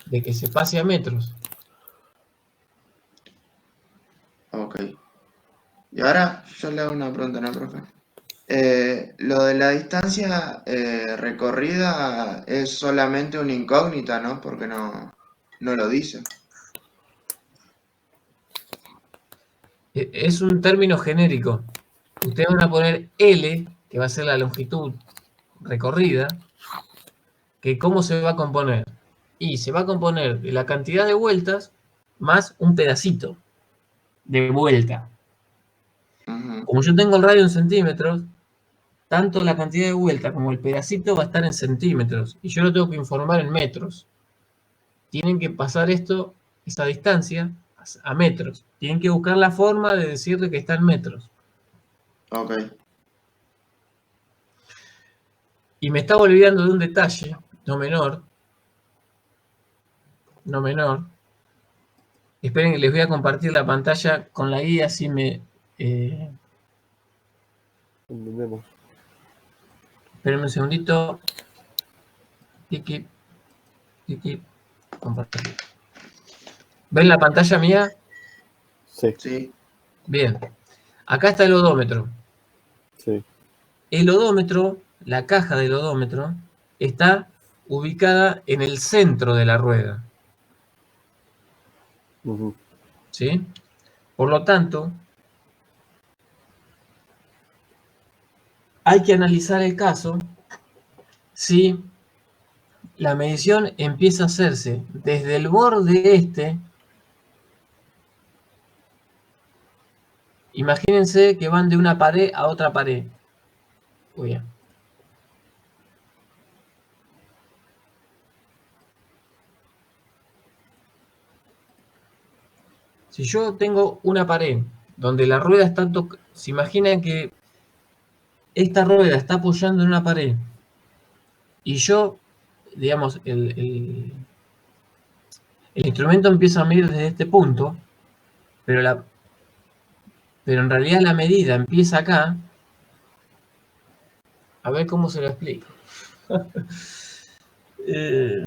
de que se pase a metros. ok. Y ahora yo le hago una pregunta, ¿no, profe? Lo de la distancia recorrida es solamente una incógnita, ¿no? Porque no lo dice. Es un término genérico. Ustedes van a poner L, que va a ser la longitud recorrida, que ¿cómo se va a componer? Y se va a componer de la cantidad de vueltas más un pedacito de vuelta. Ujú. Como yo tengo el radio en centímetros, tanto la cantidad de vuelta como el pedacito va a estar en centímetros. Y yo lo tengo que informar en metros. Tienen que pasar esa distancia a metros. Tienen que buscar la forma de decirle que está en metros. Ok. Y me estaba olvidando de un detalle, no menor. Esperen que les voy a compartir la pantalla con la guía, así me... Entendemos. espérenme un segundito. Tiki, tiki, compartir. ¿Ven la pantalla mía? Sí, Sí. Bien. Acá está el odómetro. sí. El odómetro, la caja del odómetro, está ubicada en el centro de la rueda. Ujú. ¿Sí? Por lo tanto, hay que analizar el caso si la medición empieza a hacerse desde el borde este. Imagínense que van de una pared a otra pared. Uy, ya. Si yo tengo una pared donde la rueda está se imaginan que esta rueda está apoyando en una pared y yo, digamos, el instrumento empieza a medir desde este punto, pero en realidad la medida empieza acá. A ver cómo se lo explico. Eh,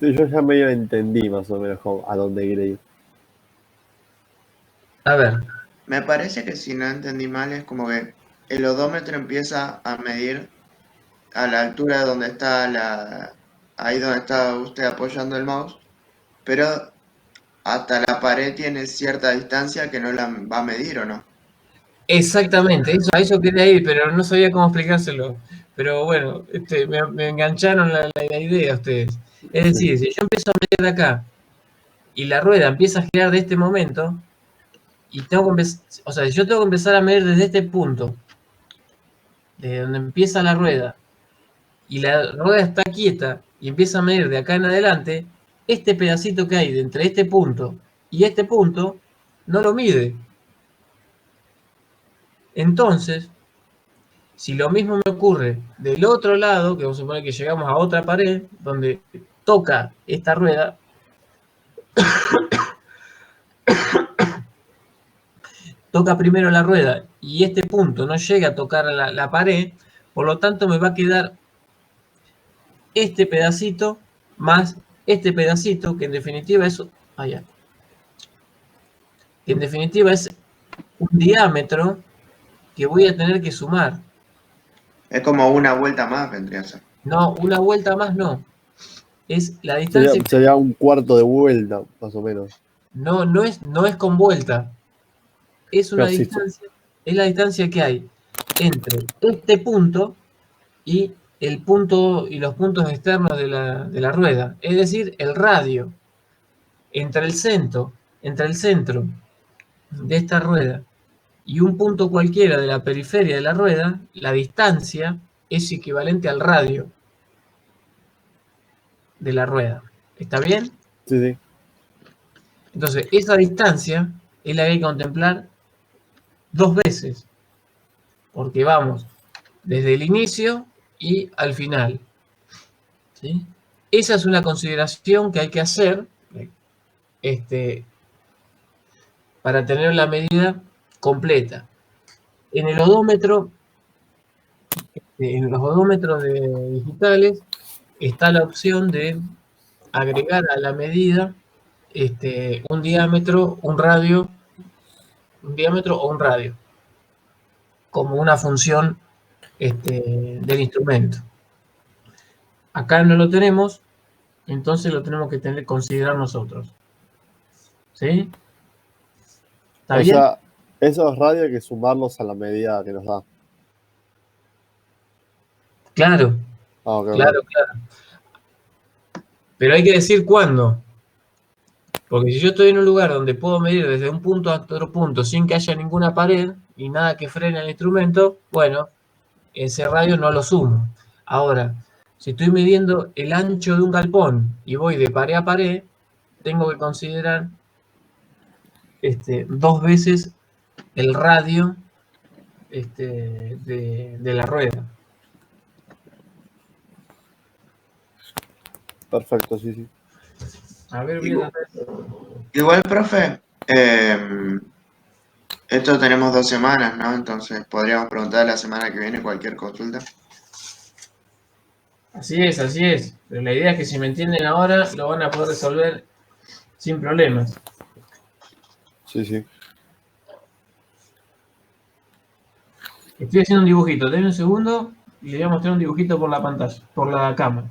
Sí, yo ya medio entendí más o menos a dónde quiere ir. a ver, Me parece que si no entendí mal es como que el odómetro empieza a medir a la altura de donde está ahí donde está usted apoyando el mouse, pero hasta la pared tiene cierta distancia que no la va a medir, ¿o no? exactamente, a eso quería ir, pero no sabía cómo explicárselo. Pero bueno, me engancharon la idea ustedes. Es Sí, decir, si yo empiezo a medir de acá y la rueda empieza a girar de este momento, y tengo que empezar, o sea, si yo tengo que empezar a medir desde este punto, desde donde empieza la rueda, y la rueda está quieta y empieza a medir de acá en adelante, este pedacito que hay de entre este punto y este punto no lo mide. Entonces, si lo mismo me ocurre del otro lado, que vamos a suponer que llegamos a otra pared donde toca esta rueda, toca primero la rueda y este punto no llega a tocar la pared, por lo tanto me va a quedar este pedacito más este pedacito, que en definitiva es, que en definitiva es un diámetro que voy a tener que sumar. Es como una vuelta más, vendría a ser. No, una vuelta más no. Es la distancia que sería un cuarto de vuelta, más o menos. no es con vuelta. Es una Claro, sí, distancia, es la distancia que hay entre este punto y el punto y los puntos externos de la rueda. Es decir, el radio entre entre el centro de esta rueda y un punto cualquiera de la periferia de la rueda, la distancia es equivalente al radio de la rueda. ¿Está bien? sí, sí. Entonces, esa distancia es la que hay que contemplar dos veces, porque vamos desde el inicio y al final. ¿Sí? Esa es una consideración que hay que hacer para tener la medida completa. En el odómetro, en los odómetros digitales, está la opción de agregar a la medida un diámetro, un radio, un diámetro o un radio, como una función del instrumento. Acá no lo tenemos, entonces lo tenemos que considerar nosotros. ¿Sí? ¿Está O bien? sea, esos radios hay que sumarlos a la medida que nos da. Claro, Ah, ok, claro, ok. claro. Pero hay que decir cuándo. Porque si yo estoy en un lugar donde puedo medir desde un punto a otro punto sin que haya ninguna pared y nada que frene el instrumento, bueno, ese radio no lo sumo. Ahora, si estoy midiendo el ancho de un galpón y voy de pared a pared, tengo que considerar 2 veces el radio de la rueda. Perfecto, sí, sí. A ver, voy a tratar. Igual, profe, esto tenemos 2 semanas, ¿no? Entonces podríamos preguntar la semana que viene cualquier consulta. Así es, así es. Pero la idea es que si me entienden ahora, lo van a poder resolver sin problemas. Sí, sí. Estoy haciendo un dibujito. Denme un segundo y le voy a mostrar un dibujito por la pantalla, por la cámara.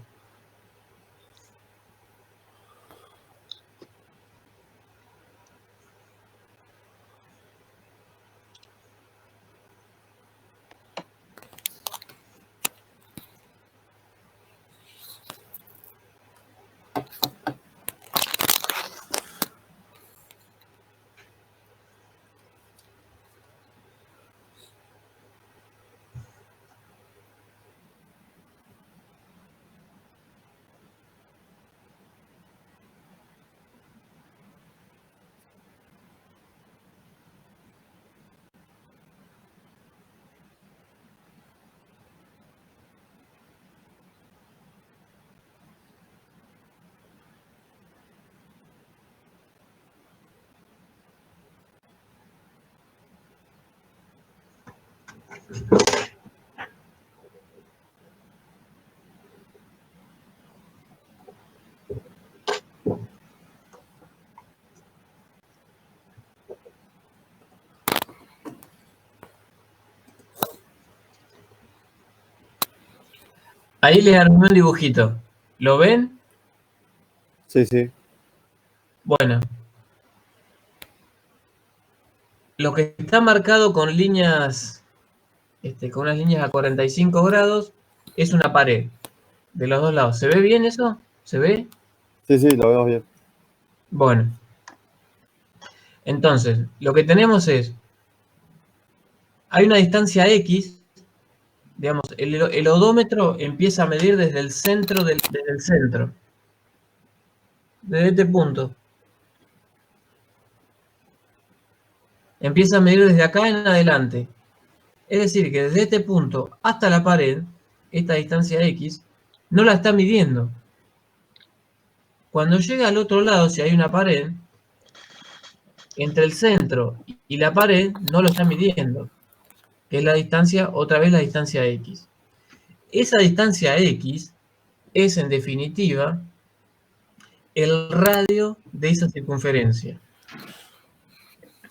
Ahí les armé un dibujito. ¿Lo ven? Sí, sí. Bueno, lo que está marcado con líneas, con unas líneas a 45 grados, es una pared de los dos lados. ¿Se ve bien eso? ¿Se ve? Sí, sí, lo vemos bien. Bueno, entonces, lo que tenemos es, hay una distancia X, digamos, el odómetro empieza a medir desde el centro, desde el centro, desde este punto. Empieza a medir desde acá en adelante. Es decir, que desde este punto hasta la pared, esta distancia X, no la está midiendo. Cuando llega al otro lado, si hay una pared, entre el centro y la pared no lo está midiendo, que es la distancia, otra vez la distancia X. Esa distancia X es, en definitiva, el radio de esa circunferencia.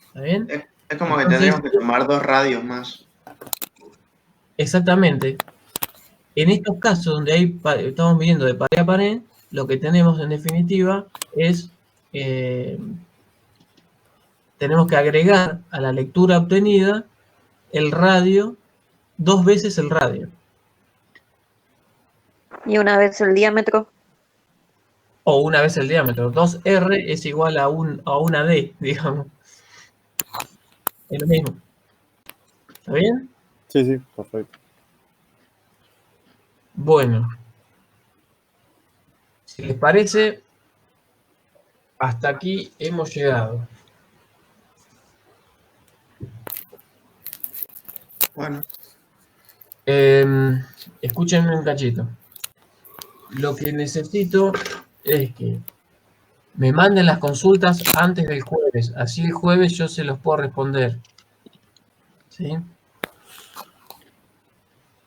¿Está bien? Es como que Entonces, tendríamos que tomar 2 radios más. exactamente, en estos casos donde estamos midiendo de pared a pared, lo que tenemos en definitiva es, tenemos que agregar a la lectura obtenida el radio, 2 veces el radio. Y una vez el diámetro. O una vez el diámetro. 2R es igual a una D, digamos. Es lo mismo. ¿Está bien? Sí, sí, perfecto. Bueno. Si les parece, hasta aquí hemos llegado. Bueno, Escúchenme un cachito. Lo que necesito es que me manden las consultas antes del jueves. Así el jueves yo se los puedo responder. ¿Sí?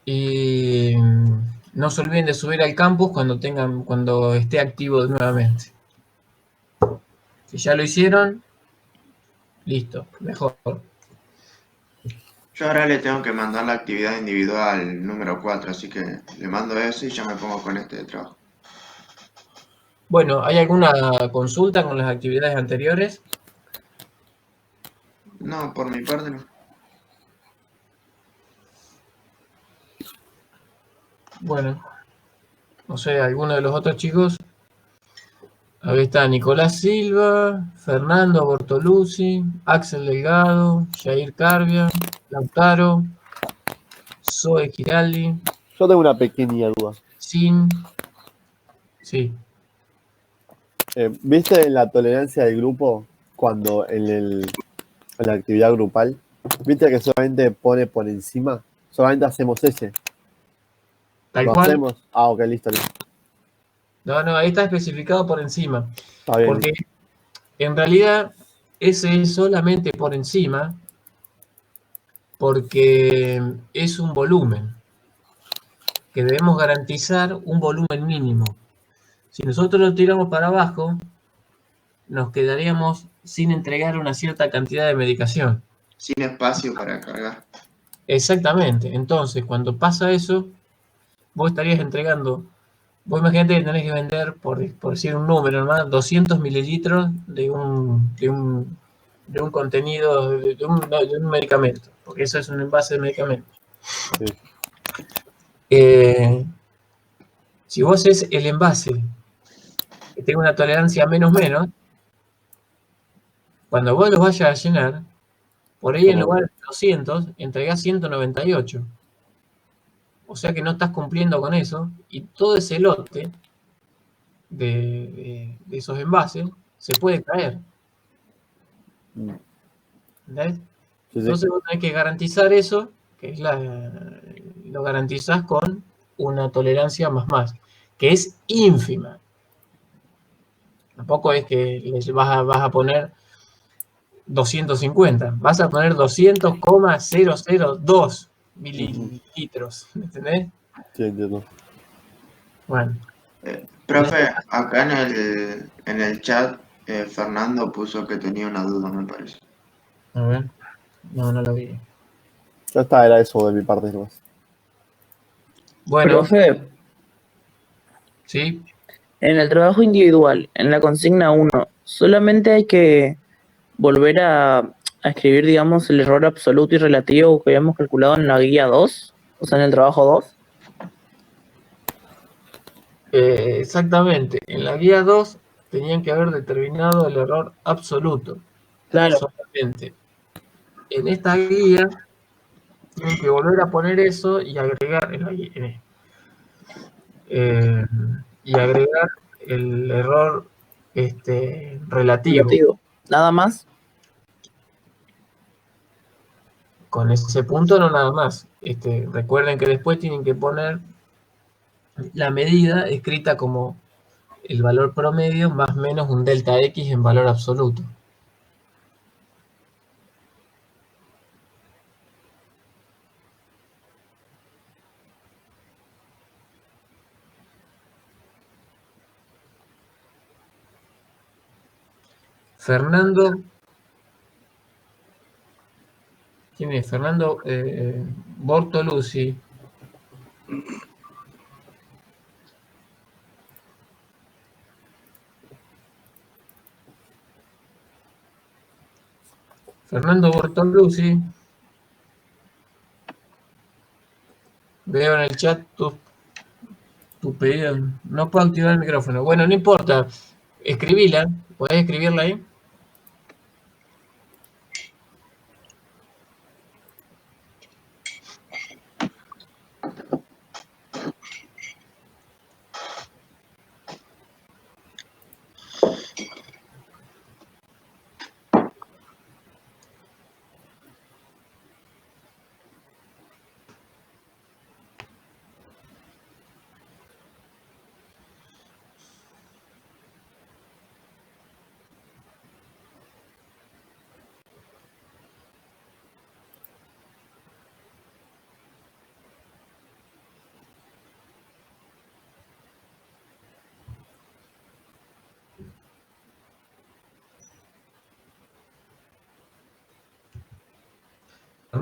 Y no se olviden de subir al campus cuando esté activo nuevamente. Si ya lo hicieron, listo, mejor. Yo ahora le tengo que mandar la actividad individual número 4, así que le mando eso y ya me pongo con este de trabajo. Bueno, ¿hay alguna consulta con las actividades anteriores? No, por mi parte no. Bueno, no sé, alguno de los otros chicos. Ahí está Nicolás Silva, Fernando Bortoluzzi, Axel Delgado, Jair Carbia, Lautaro, Zoe Giraldi, Yo tengo una pequeña duda. Sin. Sí, ¿Viste en la tolerancia del grupo cuando en la actividad grupal? ¿Viste que solamente pone por encima? Solamente hacemos ese. tal ¿Lo cual. hacemos? Ah, ok, listo, listo. No, no, ahí está especificado por encima. Está bien, Porque listo. en realidad ese es solamente por encima porque es un volumen, que debemos garantizar un volumen mínimo. Si nosotros lo tiramos para abajo, nos quedaríamos sin entregar una cierta cantidad de medicación. Sin espacio para cargar. Exactamente. Entonces, cuando pasa eso, vos estarías entregando, vos imaginate que tenés que vender, por decir un número nomás, 200 mililitros de un contenido, de un medicamento, porque eso es un envase de medicamento. Sí. Si vos es el envase que tenga una tolerancia menos menos, cuando vos los vayas a llenar, por ahí en Como, lugar de 200, entregás 198. O sea que no estás cumpliendo con eso y todo ese lote de esos envases se puede caer. ¿Entendés? sí, sí. Entonces vos tenés que garantizar eso, que es lo garantizás con una tolerancia más, que es ínfima. Tampoco es que vas a poner 250, vas a poner 200,002 mililitros, ¿entendés? Sí, entiendo. Bueno, en este Profe, acá en el chat, Fernando puso que tenía una duda, me parece. a ver, no lo vi. Ya está, era eso de mi parte nomás. Bueno, Profe, sí, en el trabajo individual, en la consigna 1, solamente hay que volver a escribir, digamos, el error absoluto y relativo que habíamos calculado en la guía 2, o sea, en el trabajo 2. exactamente. En la guía 2 tenían que haber determinado el error absoluto. Claro. Solamente. En esta guía tienen que volver a poner eso y agregar eh, y agregar el error relativo. Relativo. Nada más. Con ese punto no nada más. Recuerden que después tienen que poner la medida escrita como el valor promedio más menos un delta X en valor absoluto. Fernando, ¿quién es? Fernando Bortoluzzi. Fernando Bortoluzzi. Veo en el chat tu pedido. No puedo activar el micrófono. Bueno, no importa. Escribila. ¿Podés escribirla ahí?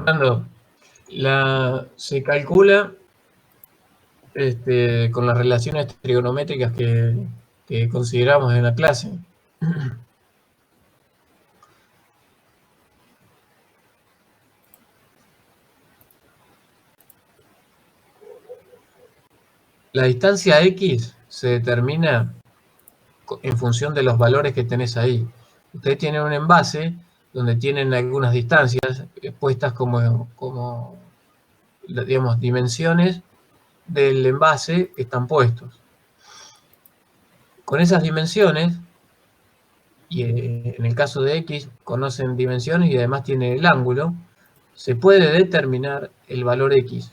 Fernando, se calcula con las relaciones trigonométricas que consideramos en la clase. La distancia X se determina en función de los valores que tenés ahí. Ustedes tienen un envase donde tienen algunas distancias puestas como digamos, dimensiones del envase que están puestos. Con esas dimensiones, y en el caso de X conocen dimensiones y además tiene el ángulo, se puede determinar el valor X.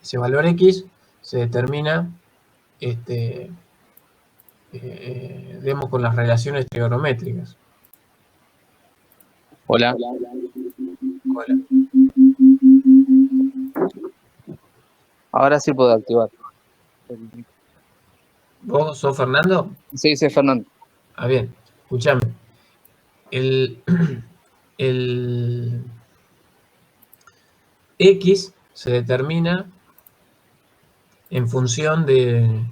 Ese valor X se determina digamos, con las relaciones trigonométricas. Hola. Hola. Ahora sí puedo activar. ¿Vos sos Fernando? Sí, sí, Fernando. Ah, bien. Escuchame. El X se determina en función de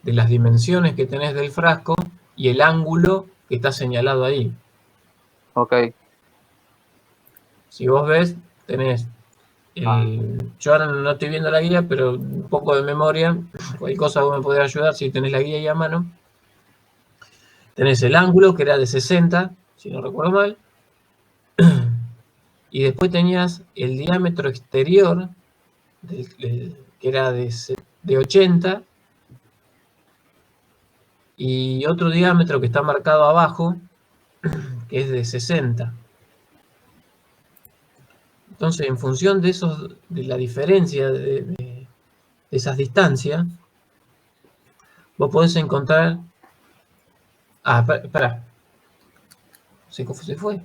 las dimensiones que tenés del frasco y el ángulo que está señalado ahí. Ok. Si vos ves, tenés yo ahora no estoy viendo la guía, pero un poco de memoria, cualquier cosa vos me podés ayudar si tenés la guía ahí a mano. Tenés el ángulo, que era de 60, si no recuerdo mal, y después tenías el diámetro exterior, que era de 80, y otro diámetro que está marcado abajo, que es de 60. Entonces, en función de la diferencia de esas distancias, vos podés encontrar... Ah, espera. ¿Se fue?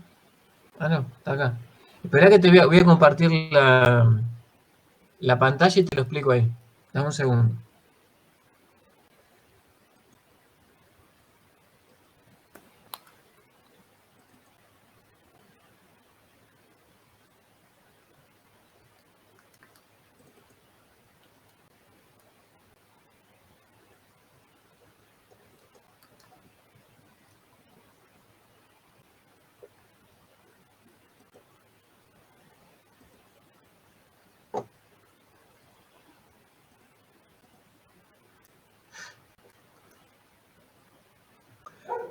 Ah, no, está acá. Espera que voy a compartir la pantalla y te lo explico ahí. Dame un segundo.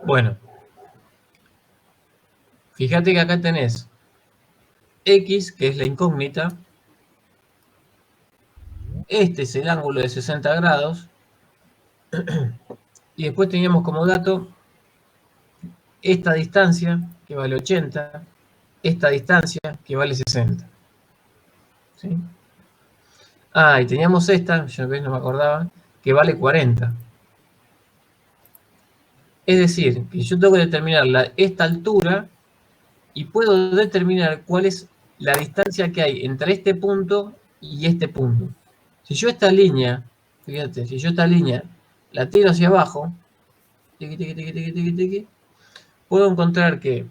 Bueno, fíjate que acá tenés X, que es la incógnita. Este es el ángulo de 60 grados. Y después teníamos como dato esta distancia, que vale 80. Esta distancia, que vale 60. ¿Sí? Ah, y teníamos esta, yo no me acordaba, que vale 40. Es decir, que yo tengo que determinar esta altura y puedo determinar cuál es la distancia que hay entre este punto y este punto. Si yo esta línea, fíjate, si yo esta línea la tiro hacia abajo, puedo encontrar que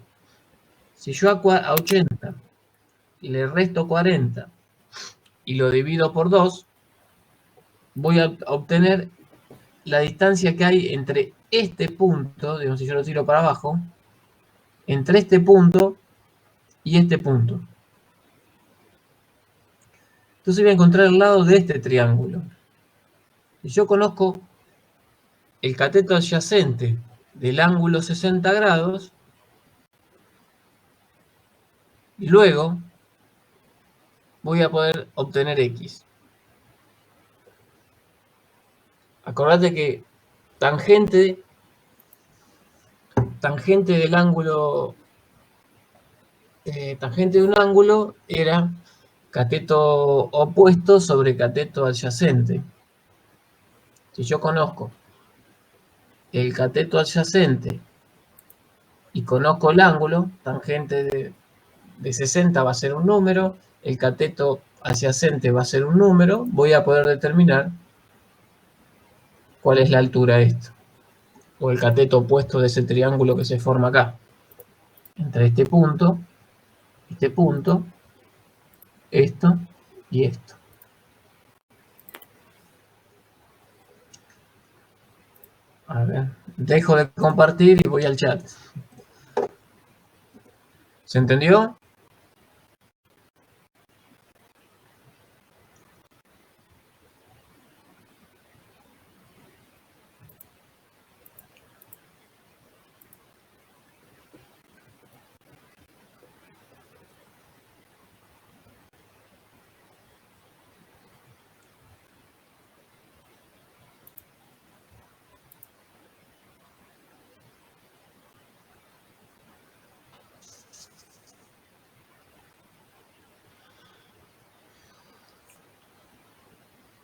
si yo a 80 le resto 40 y lo divido por 2, voy a obtener la distancia que hay entre este punto, digamos, si yo lo tiro para abajo, entre este punto y este punto. Entonces voy a encontrar el lado de este triángulo. Si yo conozco el cateto adyacente del ángulo 60 grados, y luego voy a poder obtener X. Acordate que tangente del ángulo, tangente de un ángulo era cateto opuesto sobre cateto adyacente. Si yo conozco el cateto adyacente y conozco el ángulo, tangente de 60 va a ser un número, el cateto adyacente va a ser un número, voy a poder determinar cuál es la altura de esto, o el cateto opuesto de ese triángulo que se forma acá, entre este punto esto y esto. A ver, dejo de compartir y voy al chat. ¿Se entendió?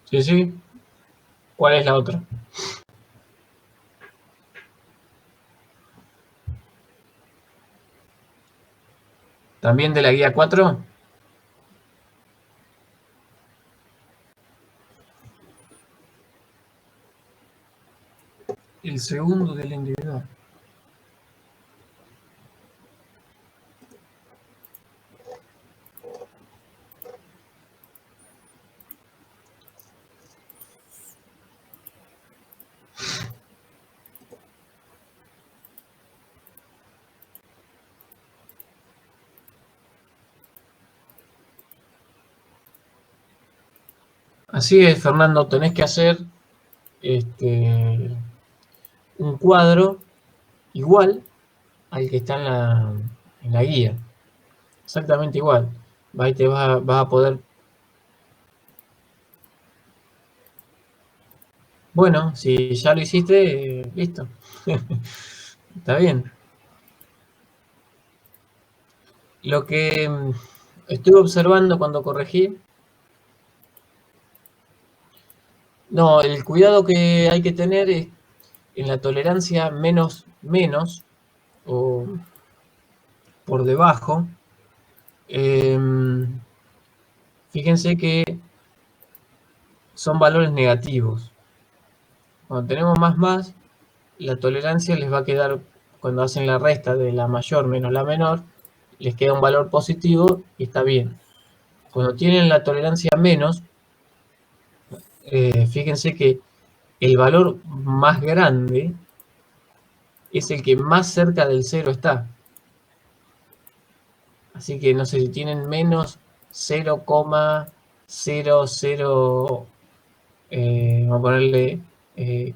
Sí, sí. ¿Cuál es la otra? ¿También de la guía 4? El segundo del individual. Así es, Fernando, tenés que hacer un cuadro igual al que está en la guía. Exactamente igual. Ahí te vas a poder... Bueno, si ya lo hiciste, listo. Está bien. Lo que estuve observando cuando corregí, no, el cuidado que hay que tener es en la tolerancia menos, o por debajo. Fíjense que son valores negativos. Cuando tenemos más, la tolerancia les va a quedar, cuando hacen la resta de la mayor menos la menor, les queda un valor positivo y está bien. Cuando tienen la tolerancia menos, fíjense que el valor más grande es el que más cerca del cero está. Así que no sé si tienen menos 0,00, vamos a ponerle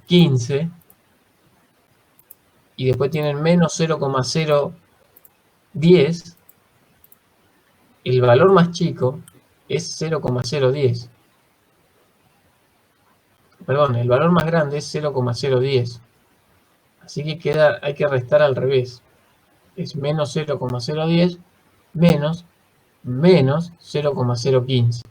15, y después tienen menos 0,010, el valor más chico es 0,010. Perdón, el valor más grande es 0,010. Así que hay que restar al revés. Es menos 0,010 menos 0,015.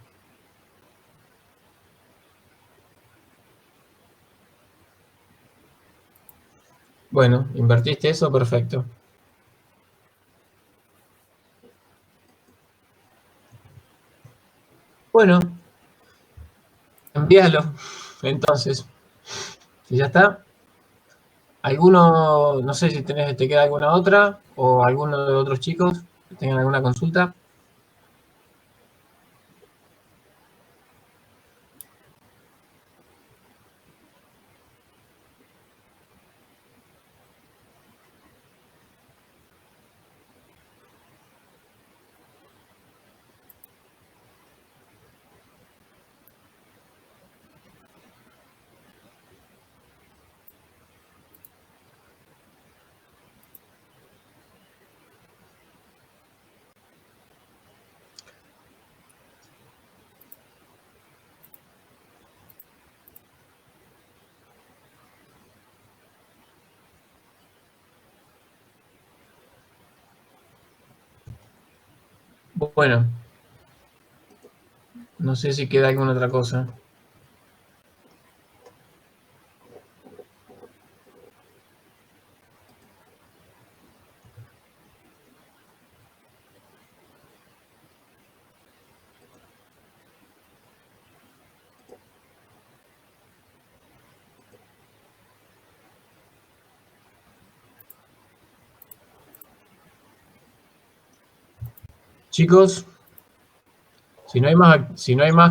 Bueno, invertiste eso, perfecto. Bueno, envíalo. Entonces, si ya está. ¿Alguno, no sé si te queda alguna otra, o alguno de otros chicos que tengan alguna consulta? Bueno, no sé si queda alguna otra cosa. Chicos, Si no hay más